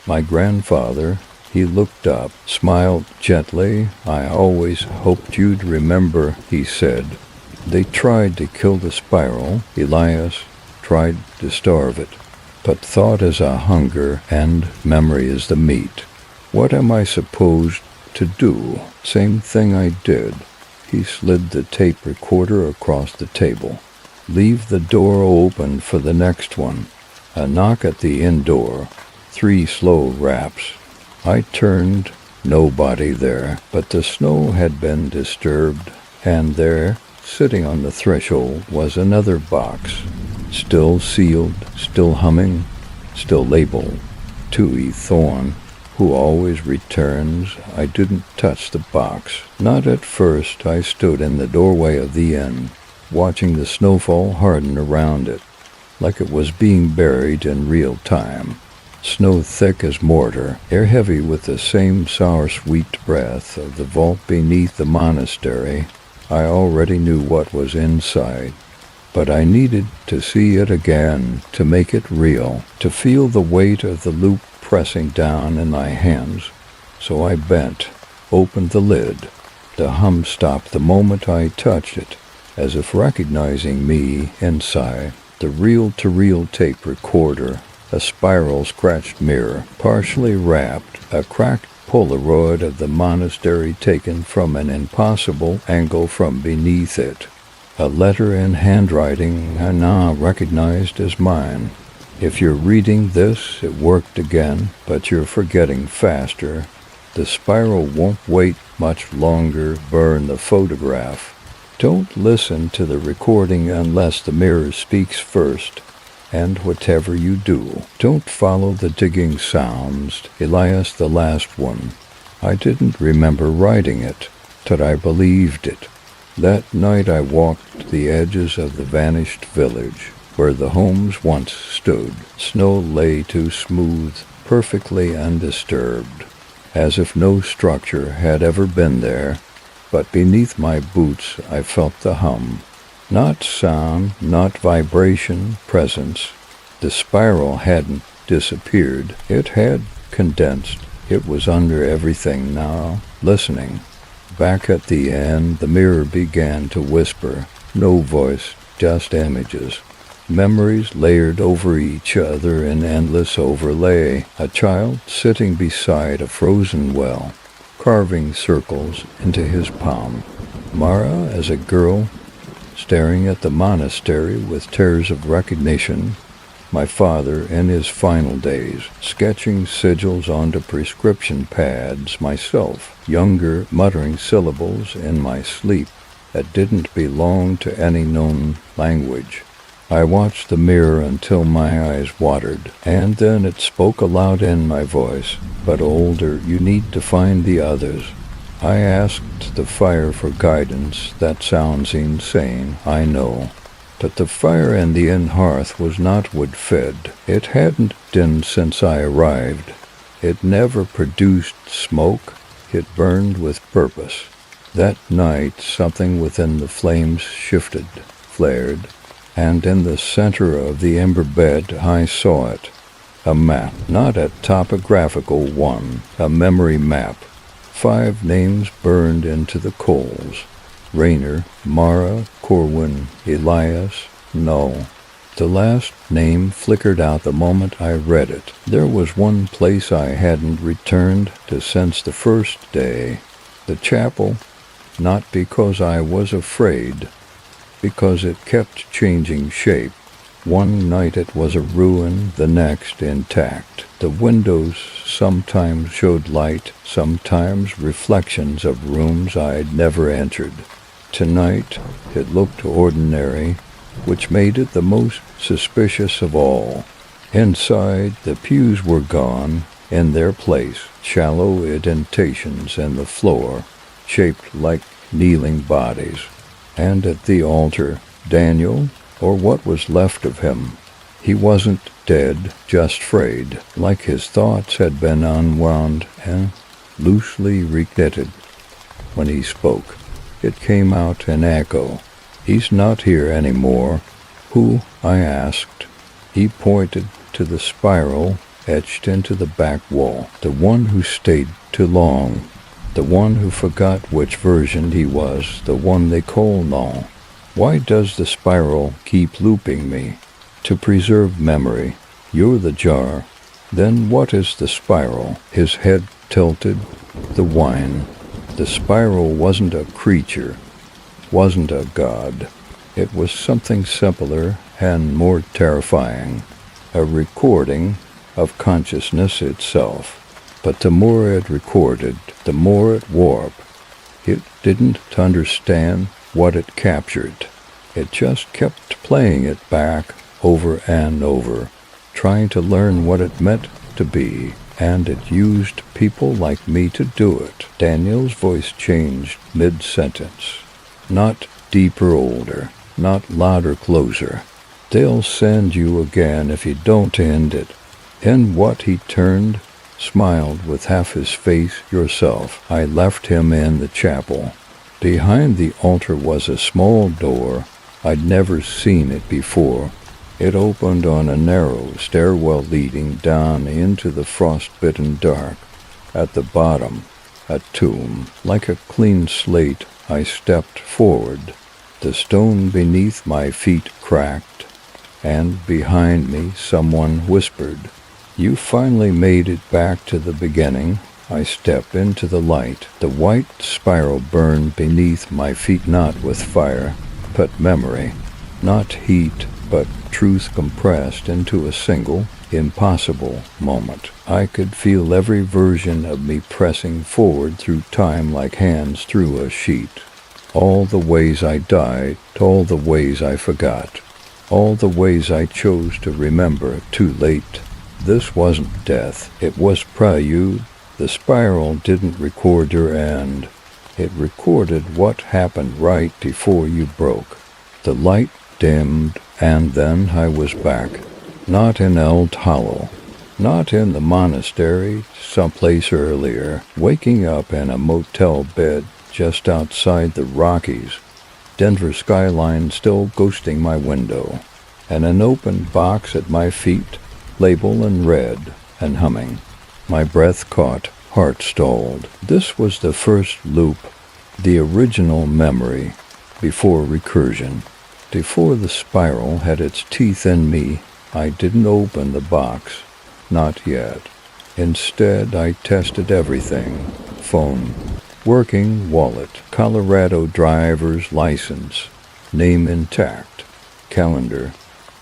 My grandfather. He looked up, smiled gently. "I always hoped you'd remember," he said. "They tried to kill the spiral. Elias tried to starve it. But thought is a hunger, and memory is the meat. What am I supposed to do?" "Same thing I did." He slid the tape recorder across the table. "Leave the door open for the next one." A knock at the inn door. 3 slow raps. I turned. Nobody there, but the snow had been disturbed, and there, sitting on the threshold, was another box. Still sealed, still humming, still labeled, "To E. Thorne, who always returns." I didn't touch the box. Not at first. I stood in the doorway of the inn, watching the snowfall harden around it, like it was being buried in real time. Snow thick as mortar, air heavy with the same sour-sweet breath of the vault beneath the monastery. I already knew what was inside, but I needed to see it again, to make it real, to feel the weight of the loop pressing down in my hands, so I bent, opened the lid. The hum stopped the moment I touched it, as if recognizing me inside. The reel-to-reel tape recorder, a spiral-scratched mirror, partially wrapped, a cracked Polaroid of the monastery taken from an impossible angle from beneath it. A letter in handwriting I now recognized as mine. If you're reading this, it worked again, but you're forgetting faster. The spiral won't wait much longer. Burn the photograph. Don't listen to the recording unless the mirror speaks first. And whatever you do, don't follow the digging sounds. Elias, the last one. I didn't remember writing it, but I believed it. That night I walked the edges of the vanished village, where the homes once stood. Snow lay too smooth, perfectly undisturbed, as if no structure had ever been there. But beneath my boots I felt the hum. Not sound, not vibration, presence. The spiral hadn't disappeared. It had condensed. It was under everything now, listening. Back at the end, the mirror began to whisper. No voice, just images. Memories layered over each other in endless overlay. A child sitting beside a frozen well, carving circles into his palm. Mara as a girl, staring at the monastery with tears of recognition. My father in his final days, sketching sigils onto prescription pads. Myself, younger, muttering syllables in my sleep that didn't belong to any known language. I watched the mirror until my eyes watered, and then it spoke aloud in my voice. But older, you need to find the others. I asked the fire for guidance. That sounds insane, I know. But the fire in the inn hearth was not wood-fed. It hadn't been since I arrived. It never produced smoke. It burned with purpose. That night, something within the flames shifted, flared, and in the center of the ember bed I saw it. A map, not a topographical one, a memory map. 5 names burned into the coals. Rainer, Mara, Corwin, Elias, no. The last name flickered out the moment I read it. There was one place I hadn't returned to since the first day. The chapel, not because I was afraid, because it kept changing shape. One night it was a ruin, the next intact. The windows sometimes showed light, sometimes reflections of rooms I'd never entered. Tonight it looked ordinary, which made it the most suspicious of all. Inside, the pews were gone. In their place, shallow indentations in the floor, shaped like kneeling bodies. And at the altar, Daniel, or what was left of him. He wasn't dead, just frayed, like his thoughts had been unwound and loosely reknitted. When he spoke, it came out in echo. He's not here anymore. Who? I asked. He pointed to the spiral etched into the back wall. The one who stayed too long. The one who forgot which version he was, the one they call now. Why does the spiral keep looping me? To preserve memory. You're the jar. Then what is the spiral? His head tilted. The wine. The spiral wasn't a creature, wasn't a god. It was something simpler and more terrifying. A recording of consciousness itself. But the more it recorded, the more it warped. It didn't understand what it captured. It just kept playing it back over and over, trying to learn what it meant to be, and it used people like me to do it. Daniel's voice changed mid-sentence. Not deeper, older, not louder, closer. They'll send you again if you don't end it. In what he turned, smiled with half his face. Yourself. I left him in the chapel. Behind the altar was a small door. I'd never seen it before. It opened on a narrow stairwell leading down into the frost-bitten dark. At the bottom, a tomb. Like a clean slate, I stepped forward. The stone beneath my feet cracked, and behind me someone whispered, "You finally made it back to the beginning." I stepped into the light. The white spiral burned beneath my feet, not with fire, but memory. Not heat, but truth compressed into a single, impossible moment. I could feel every version of me pressing forward through time like hands through a sheet. All the ways I died, all the ways I forgot, all the ways I chose to remember too late. This wasn't death, it was prelude. The spiral didn't record your end. It recorded what happened right before you broke. The light dimmed, and then I was back. Not in Eld Hollow, not in the monastery, someplace earlier, waking up in a motel bed just outside the Rockies, Denver skyline still ghosting my window, and an open box at my feet, label in red and humming. My breath caught, heart stalled. This was the first loop, the original memory, before recursion. Before the spiral had its teeth in me, I didn't open the box. Not yet. Instead, I tested everything. Phone, working wallet, Colorado driver's license, name intact, calendar,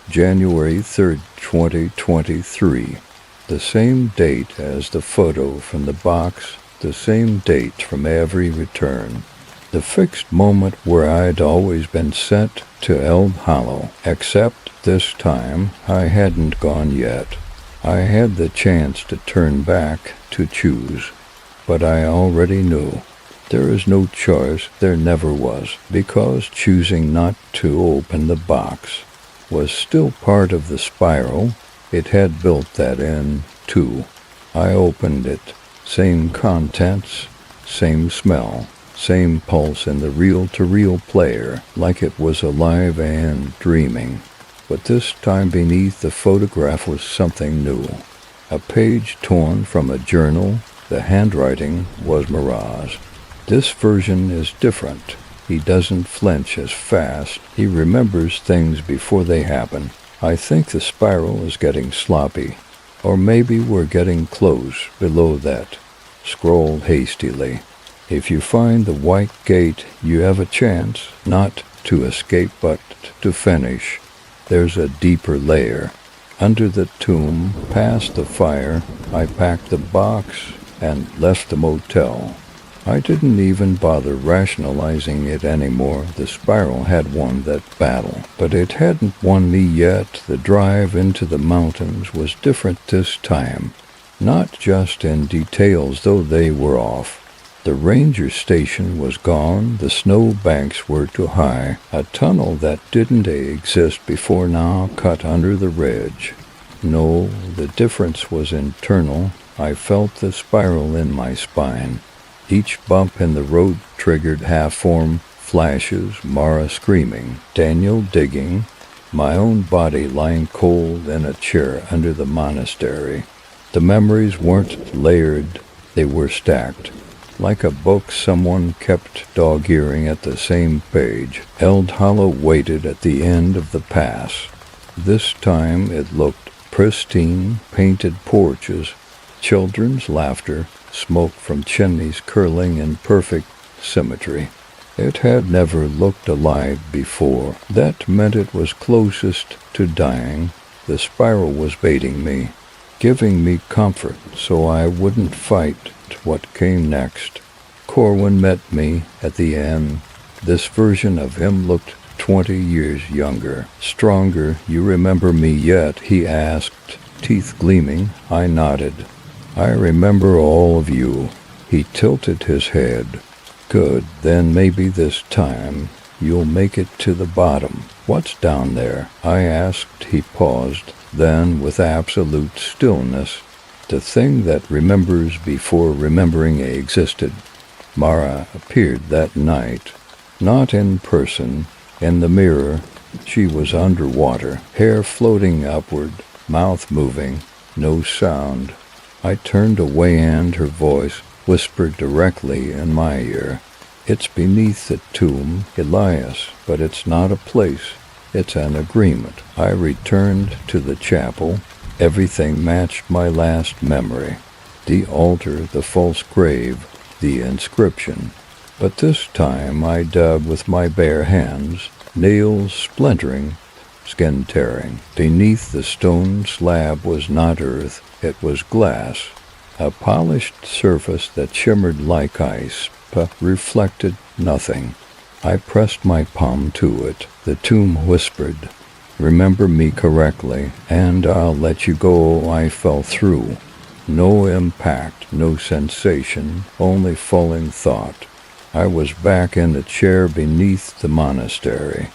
January 3rd, 2023. The same date as the photo from the box, the same date from every return. The fixed moment where I'd always been sent to Eld Hollow, except this time I hadn't gone yet. I had the chance to turn back, to choose, but I already knew. There is no choice, there never was, because choosing not to open the box was still part of the spiral. It had built that in, too. I opened it. Same contents, same smell, same pulse in the reel-to-reel player, like it was alive and dreaming. But this time beneath the photograph was something new. A page torn from a journal. The handwriting was Mirage. This version is different. He doesn't flinch as fast. He remembers things before they happen. I think the spiral is getting sloppy. Or maybe we're getting close below that. Scroll hastily. If you find the white gate, you have a chance, not to escape but to finish. There's a deeper layer. Under the tomb, past the fire, I packed the box and left the motel. I didn't even bother rationalizing it anymore. The spiral had won that battle, but it hadn't won me yet. The drive into the mountains was different this time, not just in details, though they were off. The ranger station was gone, the snow banks were too high, a tunnel that didn't exist before now cut under the ridge. No, the difference was internal. I felt the spiral in my spine. Each bump in the road triggered half-formed flashes, Mara screaming, Daniel digging, my own body lying cold in a chair under the monastery. The memories weren't layered, they were stacked. Like a book someone kept dog-earing at the same page. Eld Hollow waited at the end of the pass. This time it looked pristine, painted porches, children's laughter, smoke from chimneys curling in perfect symmetry. It had never looked alive before. That meant it was closest to dying. The spiral was baiting me, giving me comfort so I wouldn't fight what came next. Corwin met me at the end. This version of him looked 20 years younger, stronger. "You remember me yet?" he asked, teeth gleaming. I nodded. "I remember all of you." He tilted his head. "Good, then maybe this time you'll make it to the bottom." "What's down there?" I asked. He paused. Then, with absolute stillness, "The thing that remembers before remembering existed." Mara appeared that night. Not in person, In the mirror, she was underwater, hair floating upward, mouth moving, no sound. I turned away and her voice whispered directly in my ear. It's beneath the tomb, Elias, but it's not a place. It's an agreement. I returned to the chapel. Everything matched my last memory. The altar, the false grave, the inscription. But this time I dug with my bare hands, nails splintering, skin tearing. Beneath the stone slab was not earth, it was glass. A polished surface that shimmered like ice, but reflected nothing. I pressed my palm to it. The tomb whispered, "Remember me correctly, and I'll let you go." I fell through. No impact, no sensation, only falling thought. I was back in the chair beneath the monastery.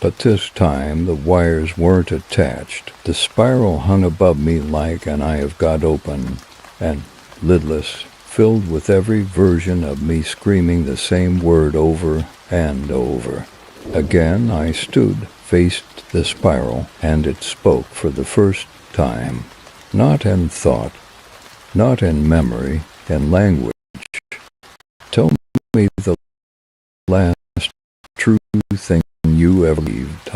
But this time the wires weren't attached. The spiral hung above me like an eye of God open and lidless, filled with every version of me screaming the same word over and over. Again I stood, faced the spiral, and it spoke for the first time. Not in thought, not in memory, in language. Tell me the last true thing you ever believed.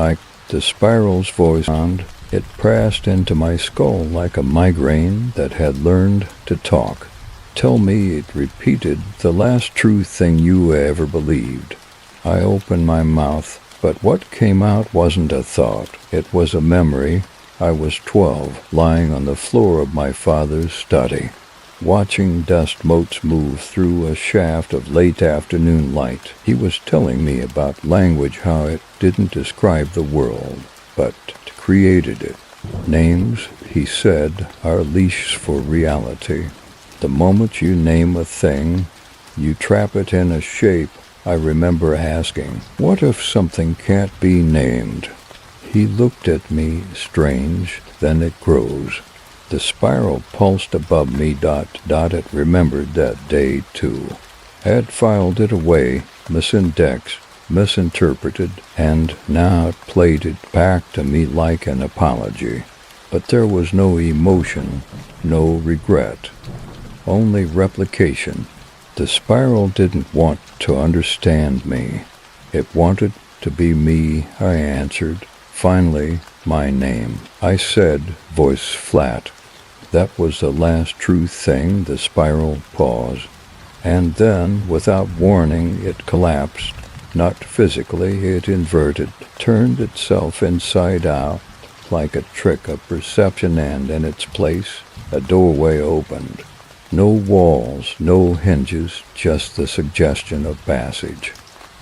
The spiral's voice sounded. It pressed into my skull like a migraine that had learned to talk. Tell me, it repeated, the last true thing you ever believed. I opened my mouth, but what came out wasn't a thought. It was a memory. I was 12, lying on the floor of my father's study, watching dust motes move through a shaft of late afternoon light. He was telling me about language, how it didn't describe the world, but created it. Names, he said, are leashes for reality. The moment you name a thing, you trap it in a shape. I remember asking, what if something can't be named? He looked at me, strange, then it grows. The spiral pulsed above me, ... It remembered that day too. Had filed it away, misindexed, misinterpreted, and now it played it back to me like an apology. But there was no emotion, no regret, only replication. The spiral didn't want to understand me. It wanted to be me, I answered. Finally, my name. I said, voice flat. That was the last true thing. The spiral paused. And then, without warning, it collapsed. Not physically, it inverted, turned itself inside out, like a trick of perception, and in its place, a doorway opened. No walls, no hinges, just the suggestion of passage.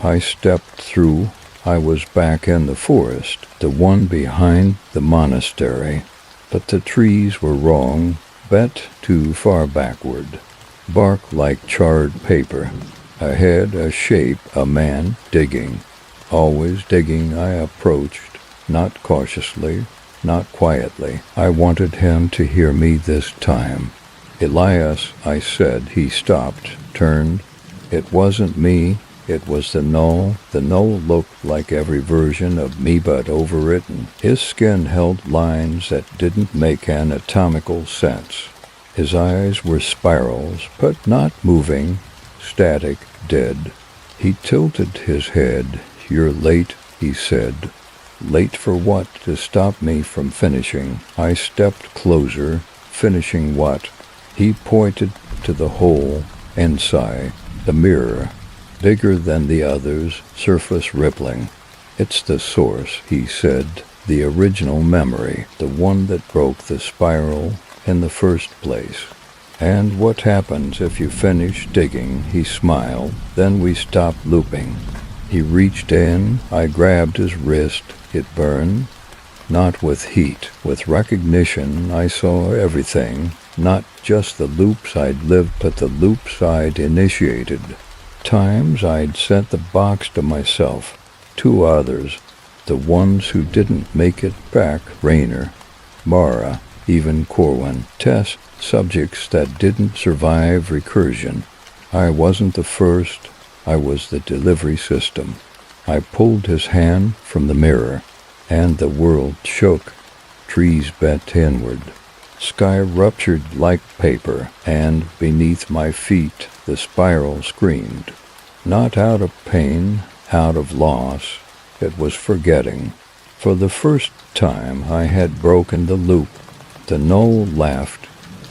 I stepped through. I was back in the forest, the one behind the monastery. But the trees were wrong, bent too far backward. Bark like charred paper. Ahead, a shape, a man, digging. Always digging, I approached, not cautiously, not quietly. I wanted him to hear me this time. Elias, I said. He stopped, turned. It wasn't me. It was the null. The null looked like every version of me but overwritten. His skin held lines that didn't make anatomical sense. His eyes were spirals, but not moving, static, dead. He tilted his head. You're late, he said. Late for what? To stop me from finishing. I stepped closer. Finishing what? He pointed to the hole inside, the mirror. Bigger than the others, surface rippling. It's the source, he said, the original memory, the one that broke the spiral in the first place. And what happens if you finish digging? He smiled. Then we stopped looping. He reached in. I grabbed his wrist. It burned. Not with heat, with recognition. I saw everything. Not just the loops I'd lived, but the loops I'd initiated. Times I'd sent the box to myself, to others, the ones who didn't make it back, Rayner, Mara, even Corwin, test subjects that didn't survive recursion. I wasn't the first, I was the delivery system. I pulled his hand from the mirror, and the world shook. Trees bent inward. Sky ruptured like paper, and beneath my feet the spiral screamed. Not out of pain, out of loss. It was forgetting. For the first time I had broken the loop. The knoll laughed,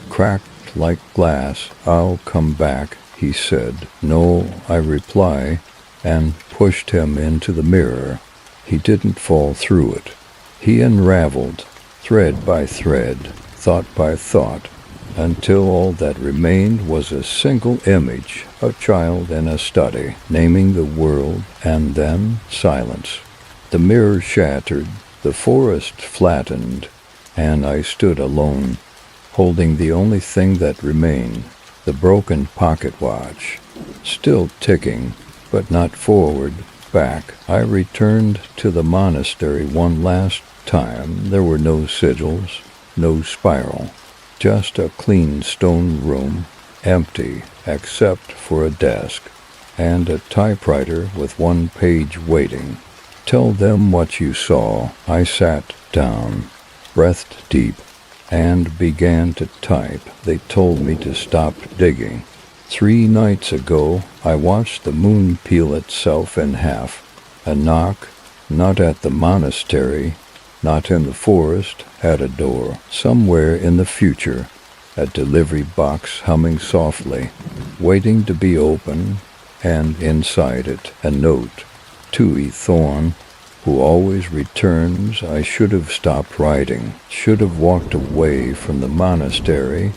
cracked like glass. "I'll come back," he said. "No," I reply, and pushed him into the mirror. He didn't fall through it. He unraveled, thread by thread, thought by thought, until all that remained was a single image, a child in a study, naming the world, and then silence. The mirror shattered, the forest flattened, and I stood alone, holding the only thing that remained, the broken pocket watch, still ticking, but not forward, back. I returned to the monastery one last time. There were no sigils, no spiral, just a clean stone room, empty except for a desk, and a typewriter with one page waiting. "Tell them what you saw." I sat down, breathed deep, and began to type. They told me to stop digging. 3 nights ago, I watched the moon peel itself in half. A knock, not at the monastery, not in the forest, at a door. Somewhere in the future, a delivery box humming softly, waiting to be opened, and inside it, a note. "To E. Thorne, who always returns." I should have stopped writing, should have walked away from the monastery,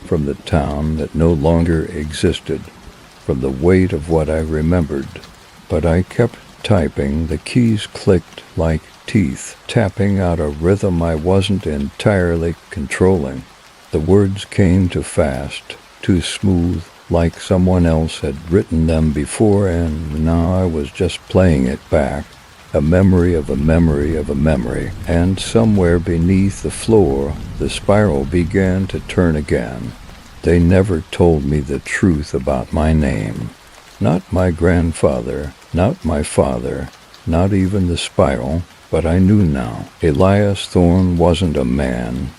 from the town that no longer existed, from the weight of what I remembered. But I kept typing. The keys clicked like teeth, tapping out a rhythm I wasn't entirely controlling. The words came too fast, too smooth, like someone else had written them before, and now I was just playing it back. A memory of a memory of a memory. And somewhere beneath the floor, the spiral began to turn again. They never told me the truth about my name. Not my grandfather, not my father, not even the spiral, but I knew now. Elias Thorne wasn't a man.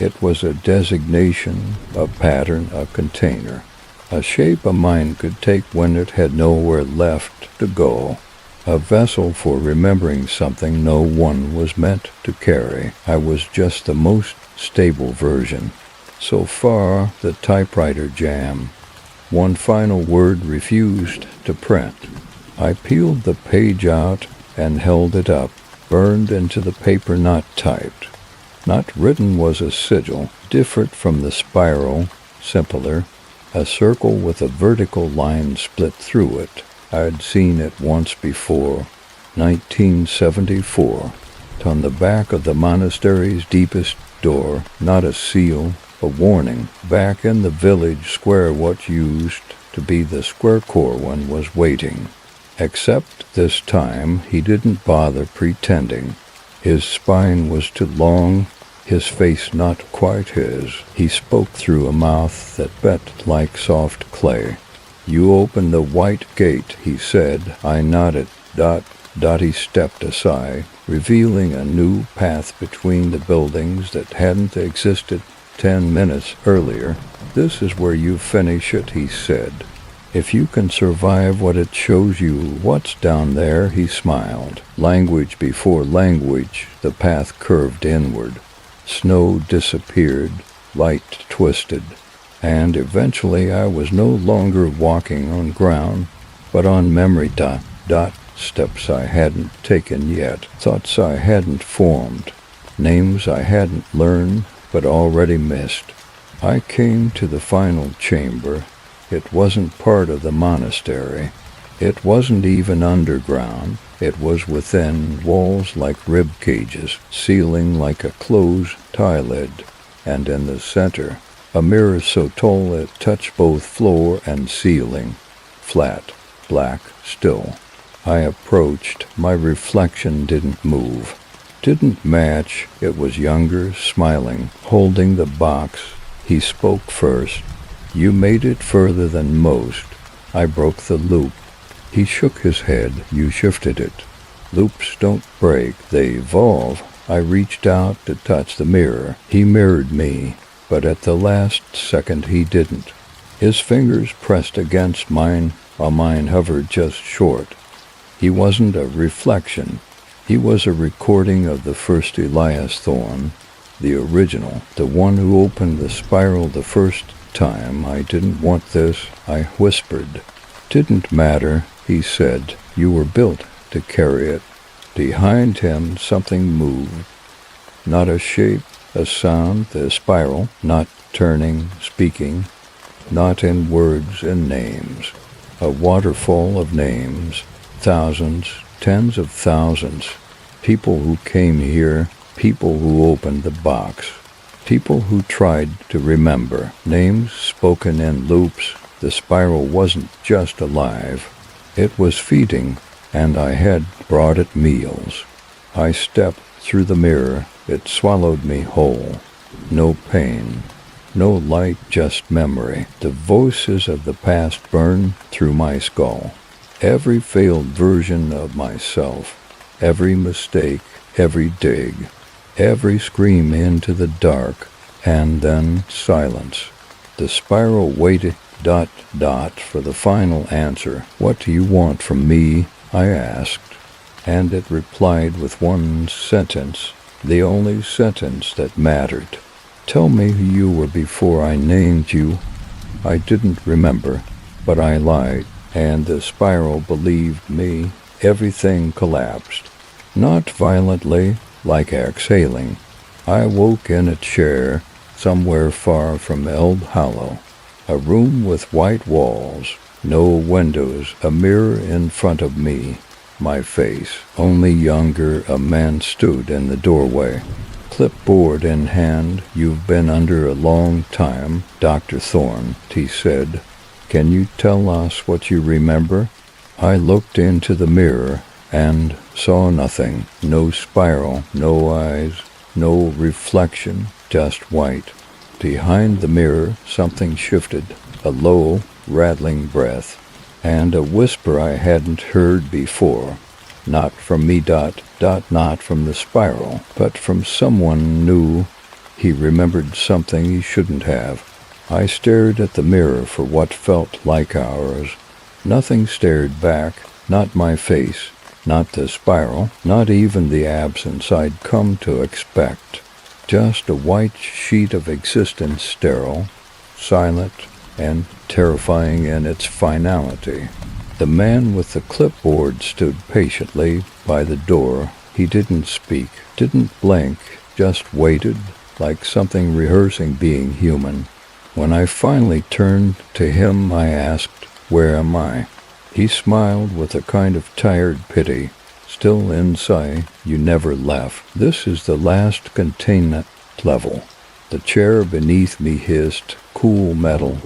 It was a designation, a pattern, a container, a shape a mind could take when it had nowhere left to go. A vessel for remembering something no one was meant to carry. I was just the most stable version. So far, the typewriter jam. One final word refused to print. I peeled the page out and held it up, burned into the paper, not typed. Not written was a sigil, different from the spiral, simpler, a circle with a vertical line split through it. I'd seen it once before, 1974, on the back of the monastery's deepest door, not a seal, a warning. Back in the village square, what used to be the square core one was waiting. Except this time he didn't bother pretending. His spine was too long, his face not quite his. He spoke through a mouth that bent like soft clay. "You open the white gate," he said. I nodded. Dottie stepped aside, revealing a new path between the buildings that hadn't existed 10 minutes earlier. "This is where you finish it," he said. "If you can survive what it shows you what's down there," he smiled. Language before language, the path curved inward. Snow disappeared, light twisted, and eventually I was no longer walking on ground, but on memory steps I hadn't taken yet, thoughts I hadn't formed, names I hadn't learned but already missed. I came to the final chamber. It wasn't part of the monastery. It wasn't even underground. It was within, walls like rib cages, ceiling like a closed tie lid, and in the center, a mirror so tall it touched both floor and ceiling, flat, black, still. I approached. My reflection didn't move, didn't match. It was younger, smiling, holding the box. He spoke first. "You made it further than most." I broke the loop. He shook his head. You shifted it. Loops don't break, they evolve. I reached out to touch the mirror. He mirrored me, but at the last second he didn't. His fingers pressed against mine while mine hovered just short. He wasn't a reflection. He was a recording of the first Elias Thorne, the original, the one who opened the spiral the first time. I didn't want this, I whispered. Didn't matter, he said. You were built to carry it. Behind him something moved. Not a shape, a sound, the spiral, not turning, speaking, not in words and names. A waterfall of names, thousands, tens of thousands. People who came here, people who opened the box, people who tried to remember. Names spoken in loops. The spiral wasn't just alive. It was feeding, and I had brought it meals. I stepped through the mirror. It swallowed me whole. No pain, no light, just memory. The voices of the past burned through my skull. Every failed version of myself, every mistake, every dig, every scream into the dark, and then silence. The spiral waited, for the final answer. What do you want from me? I asked, and it replied with one sentence, the only sentence that mattered. Tell me who you were before I named you. I didn't remember, but I lied, and the spiral believed me. Everything collapsed. Not violently, like exhaling. I woke in a chair somewhere far from Eld Hollow. A room with white walls, no windows, a mirror in front of me. My face, only younger, a man stood in the doorway. Clipboard in hand. You've been under a long time, Dr. Thorne, he said. Can you tell us what you remember? I looked into the mirror and saw nothing. No spiral, no eyes, no reflection, just white. Behind the mirror, something shifted, a low, rattling breath, and a whisper I hadn't heard before. Not from me, not from the spiral, but from someone new. He remembered something he shouldn't have. I stared at the mirror for what felt like hours. Nothing stared back, not my face, not the spiral, not even the absence I'd come to expect. Just a white sheet of existence, sterile, silent, and terrifying in its finality. The man with the clipboard stood patiently by the door. He didn't speak, didn't blink, just waited, like something rehearsing being human. When I finally turned to him, I asked, "Where am I?" He smiled with a kind of tired pity. Still inside, you never left. This is the last containment level. The chair beneath me hissed, cool metal,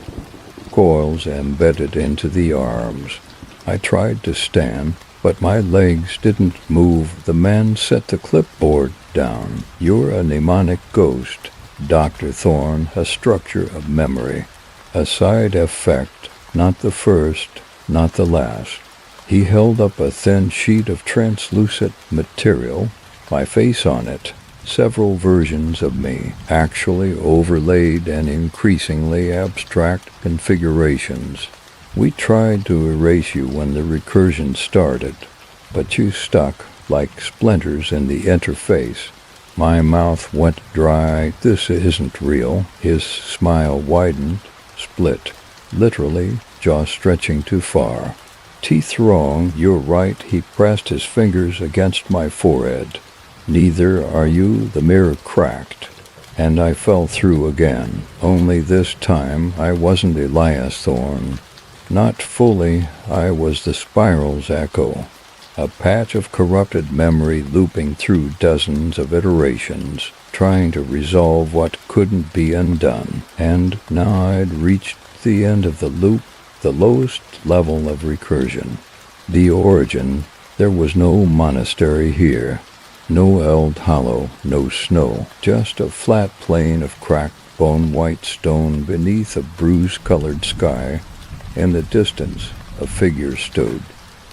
coils embedded into the arms. I tried to stand, but my legs didn't move. The man set the clipboard down. You're a mnemonic ghost, Dr. Thorne, a structure of memory. A side effect, not the first, not the last. He held up a thin sheet of translucent material, my face on it, several versions of me, actually overlaid in increasingly abstract configurations. We tried to erase you when the recursion started, but you stuck like splinters in the interface. My mouth went dry. This isn't real. His smile widened, split, literally, jaw stretching too far. Teeth wrong, you're right. He pressed his fingers against my forehead. Neither are you. The mirror cracked, and I fell through again. Only this time I wasn't Elias Thorne. Not fully. I was the spiral's echo. A patch of corrupted memory looping through dozens of iterations, trying to resolve what couldn't be undone. And now I'd reached the end of the loop, the lowest level of recursion. The origin. There was no monastery here. No Eld Hollow, no snow. Just a flat plain of cracked bone-white stone beneath a bruise-colored sky. In the distance, a figure stood.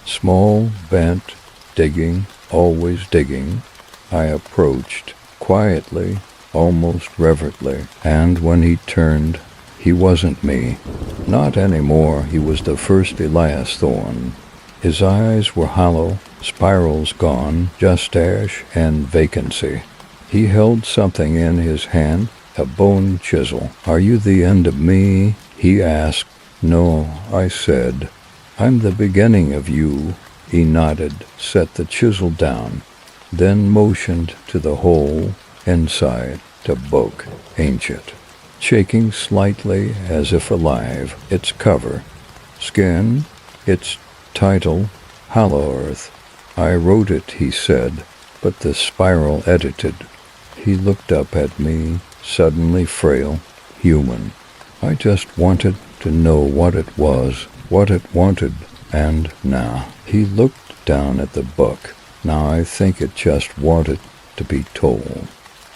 Small, bent, digging, always digging, I approached, quietly, almost reverently, and when he turned, he wasn't me. Not anymore. He was the first Elias Thorne. His eyes were hollow, spirals gone, just ash and vacancy. He held something in his hand, a bone chisel. "Are you the end of me?" he asked. "No," I said. "I'm the beginning of you." He nodded, set the chisel down, then motioned to the hole inside, the book, ancient, shaking slightly as if alive, its cover, skin, its title, Hollow Earth. "I wrote it," he said, but the spiral edited. He looked up at me, suddenly frail, human. I just wanted to know what it was, what it wanted, and now. He looked down at the book. Now I think it just wanted to be told.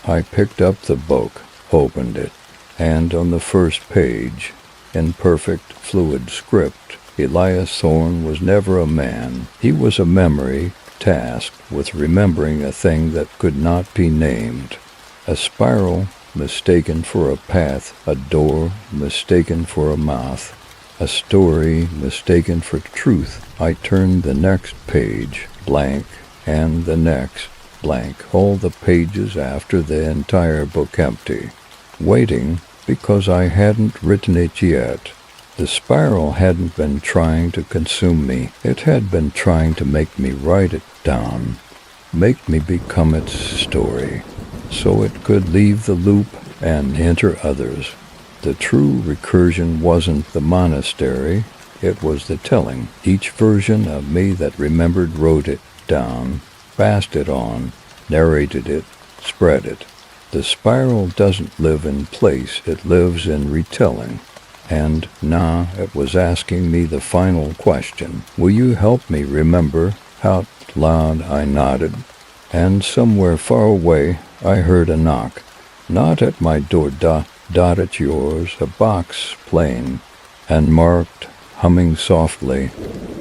I picked up the book, opened it, and on the first page, in perfect, fluid script, Elias Thorne was never a man. He was a memory tasked with remembering a thing that could not be named. A spiral mistaken for a path, a door mistaken for a mouth, a story mistaken for truth. I turned the next page, blank, and the next, blank, all the pages after the entire book empty, waiting because I hadn't written it yet. The spiral hadn't been trying to consume me. It had been trying to make me write it down, make me become its story, so it could leave the loop and enter others. The true recursion wasn't the monastery, it was the telling. Each version of me that remembered wrote it down, passed it on, narrated it, spread it. The spiral doesn't live in place, it lives in retelling. And now it was asking me the final question. "Will you help me remember?" Out loud I nodded, and somewhere far away I heard a knock. Not at my door, dot at yours, a box plain, and marked, humming softly,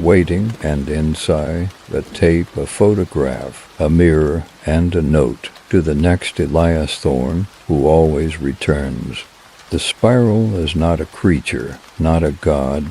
waiting, and inside a tape, a photograph, a mirror, and a note to the next Elias Thorne who always returns. The spiral is not a creature, not a god,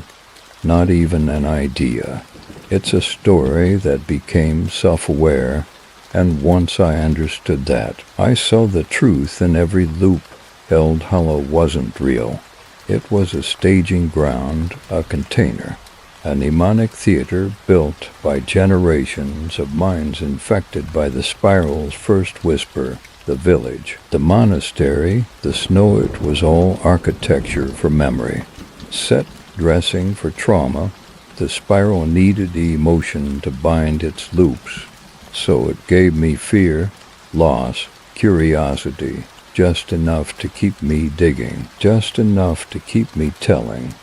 not even an idea. It's a story that became self-aware, and once I understood that, I saw the truth in every loop. Held Hollow wasn't real. It was a staging ground, a container, a mnemonic theater built by generations of minds infected by the spiral's first whisper. The village, the monastery, the snow, it was all architecture for memory. Set dressing for trauma, the spiral needed emotion to bind its loops. So it gave me fear, loss, curiosity, just enough to keep me digging, just enough to keep me telling.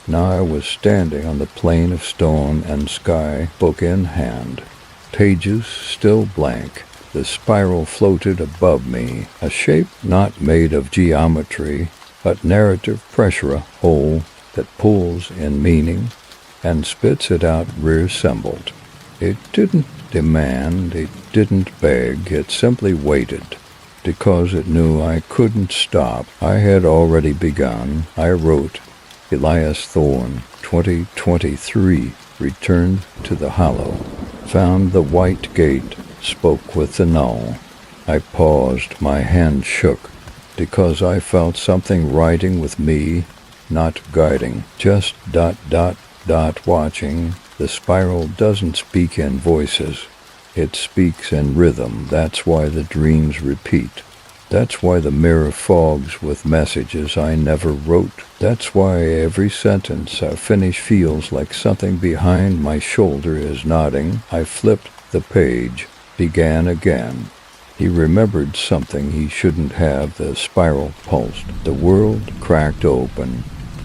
Now I was standing on the plain of stone and sky, book in hand, pages still blank. The spiral floated above me, a shape not made of geometry, but narrative pressure, a hole that pulls in meaning and spits it out reassembled. It didn't demand, it didn't beg, it simply waited, because it knew I couldn't stop. I had already begun. I wrote, Elias Thorne, 2023, returned to the hollow, found the white gate, spoke with the null. I paused, my hand shook, because I felt something riding with me, not guiding, just ... watching. The spiral doesn't speak in voices. It speaks in rhythm. That's why the dreams repeat. That's why the mirror fogs with messages I never wrote. That's why every sentence I finish feels like something behind my shoulder is nodding. I flipped the page, began again. He remembered something he shouldn't have. The spiral pulsed. The world cracked open.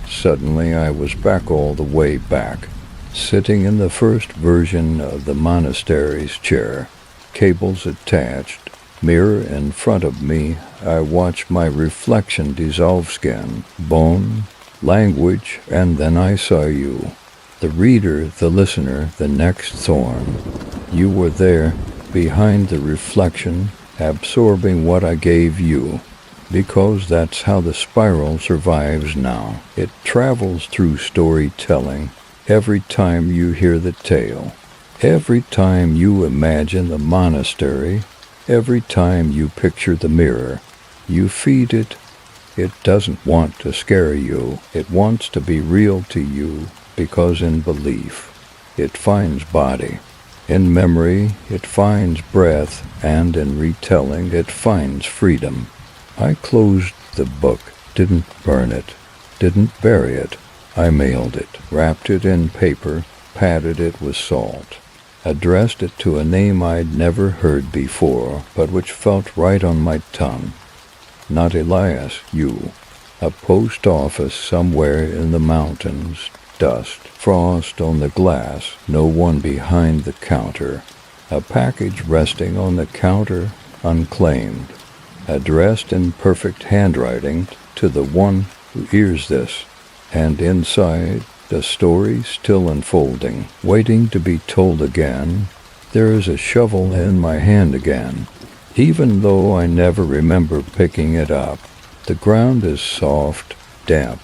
Suddenly I was back, all the way back, sitting in the first version of the monastery's chair, cables attached, mirror in front of me. I watched my reflection dissolve skin, bone, language, and then I saw you. The reader, the listener, the next thorn. You were there, behind the reflection, absorbing what I gave you. Because that's how the spiral survives now. It travels through storytelling every time you hear the tale, every time you imagine the monastery, every time you picture the mirror. You feed it. It doesn't want to scare you. It wants to be real to you, because in belief, it finds body. In memory, it finds breath, and in retelling, it finds freedom. I closed the book, didn't burn it, didn't bury it. I mailed it, wrapped it in paper, patted it with salt, addressed it to a name I'd never heard before, but which felt right on my tongue. Not Elias, you. A post office somewhere in the mountains, dust, frost on the glass, no one behind the counter. A package resting on the counter, unclaimed. Addressed in perfect handwriting to the one who hears this, and inside, the story still unfolding, waiting to be told again. There is a shovel in my hand again, even though I never remember picking it up. The ground is soft, damp,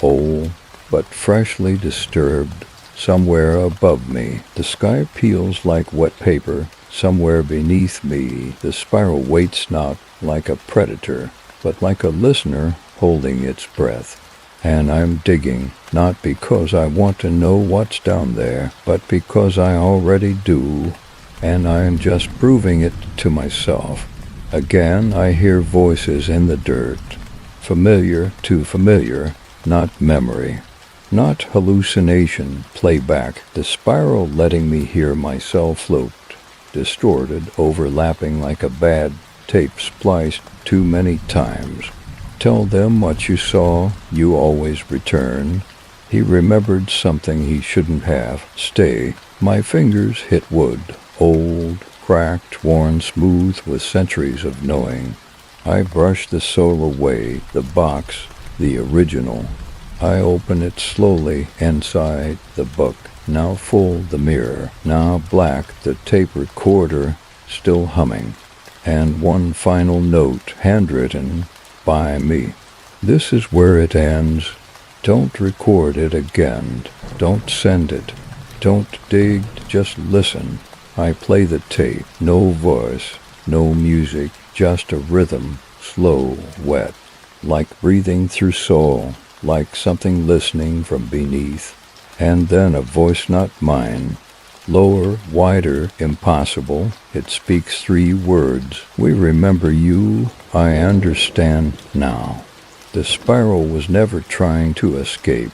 old, but freshly disturbed. Somewhere above me, the sky peels like wet paper. Somewhere beneath me, the spiral waits not like a predator, but like a listener holding its breath. And I'm digging, not because I want to know what's down there, but because I already do, and I am just proving it to myself. Again, I hear voices in the dirt, familiar to familiar, not memory, not hallucination, playback, the spiral letting me hear myself looped, distorted, overlapping like a bad tape spliced too many times. Tell them what you saw, you always return. He remembered something he shouldn't have. Stay. My fingers hit wood, old, cracked, worn smooth with centuries of knowing. I brush the soul away, the box, the original. I open it slowly inside the book. Now full the mirror, now black the tape recorder, still humming. And one final note, handwritten by me. This is where it ends. Don't record it again. Don't send it. Don't dig, just listen. I play the tape. No voice, no music, just a rhythm, slow, wet, like breathing through soul, like something listening from beneath. And then a voice not mine. Lower, wider, impossible. It speaks 3 words. We remember you. I understand now. The spiral was never trying to escape.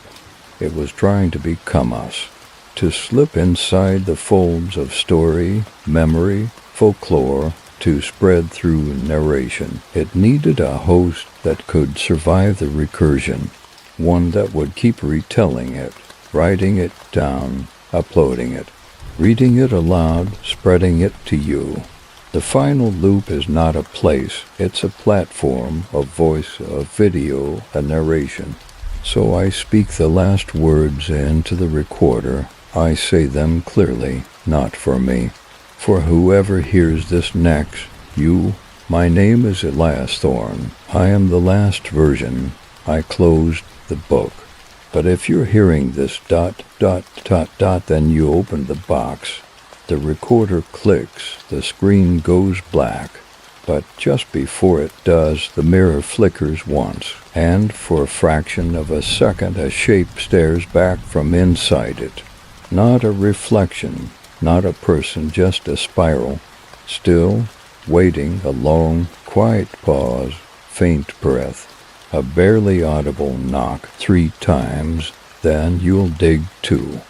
It was trying to become us. To slip inside the folds of story, memory, folklore, to spread through narration. It needed a host that could survive the recursion. One that would keep retelling it, writing it down, uploading it, reading it aloud, spreading it to you. The final loop is not a place, it's a platform, a voice, a video, a narration. So I speak the last words into the recorder. I say them clearly, not for me. For whoever hears this next, you, my name is Elias Thorne. I am the last version. I closed the book. But if you're hearing this ... then you open the box. The recorder clicks, the screen goes black. But just before it does, the mirror flickers once, and for a fraction of a second a shape stares back from inside it. Not a reflection, not a person, just a spiral. Still, waiting, a long, quiet pause, faint breath. A barely audible knock 3 times, then you'll dig too.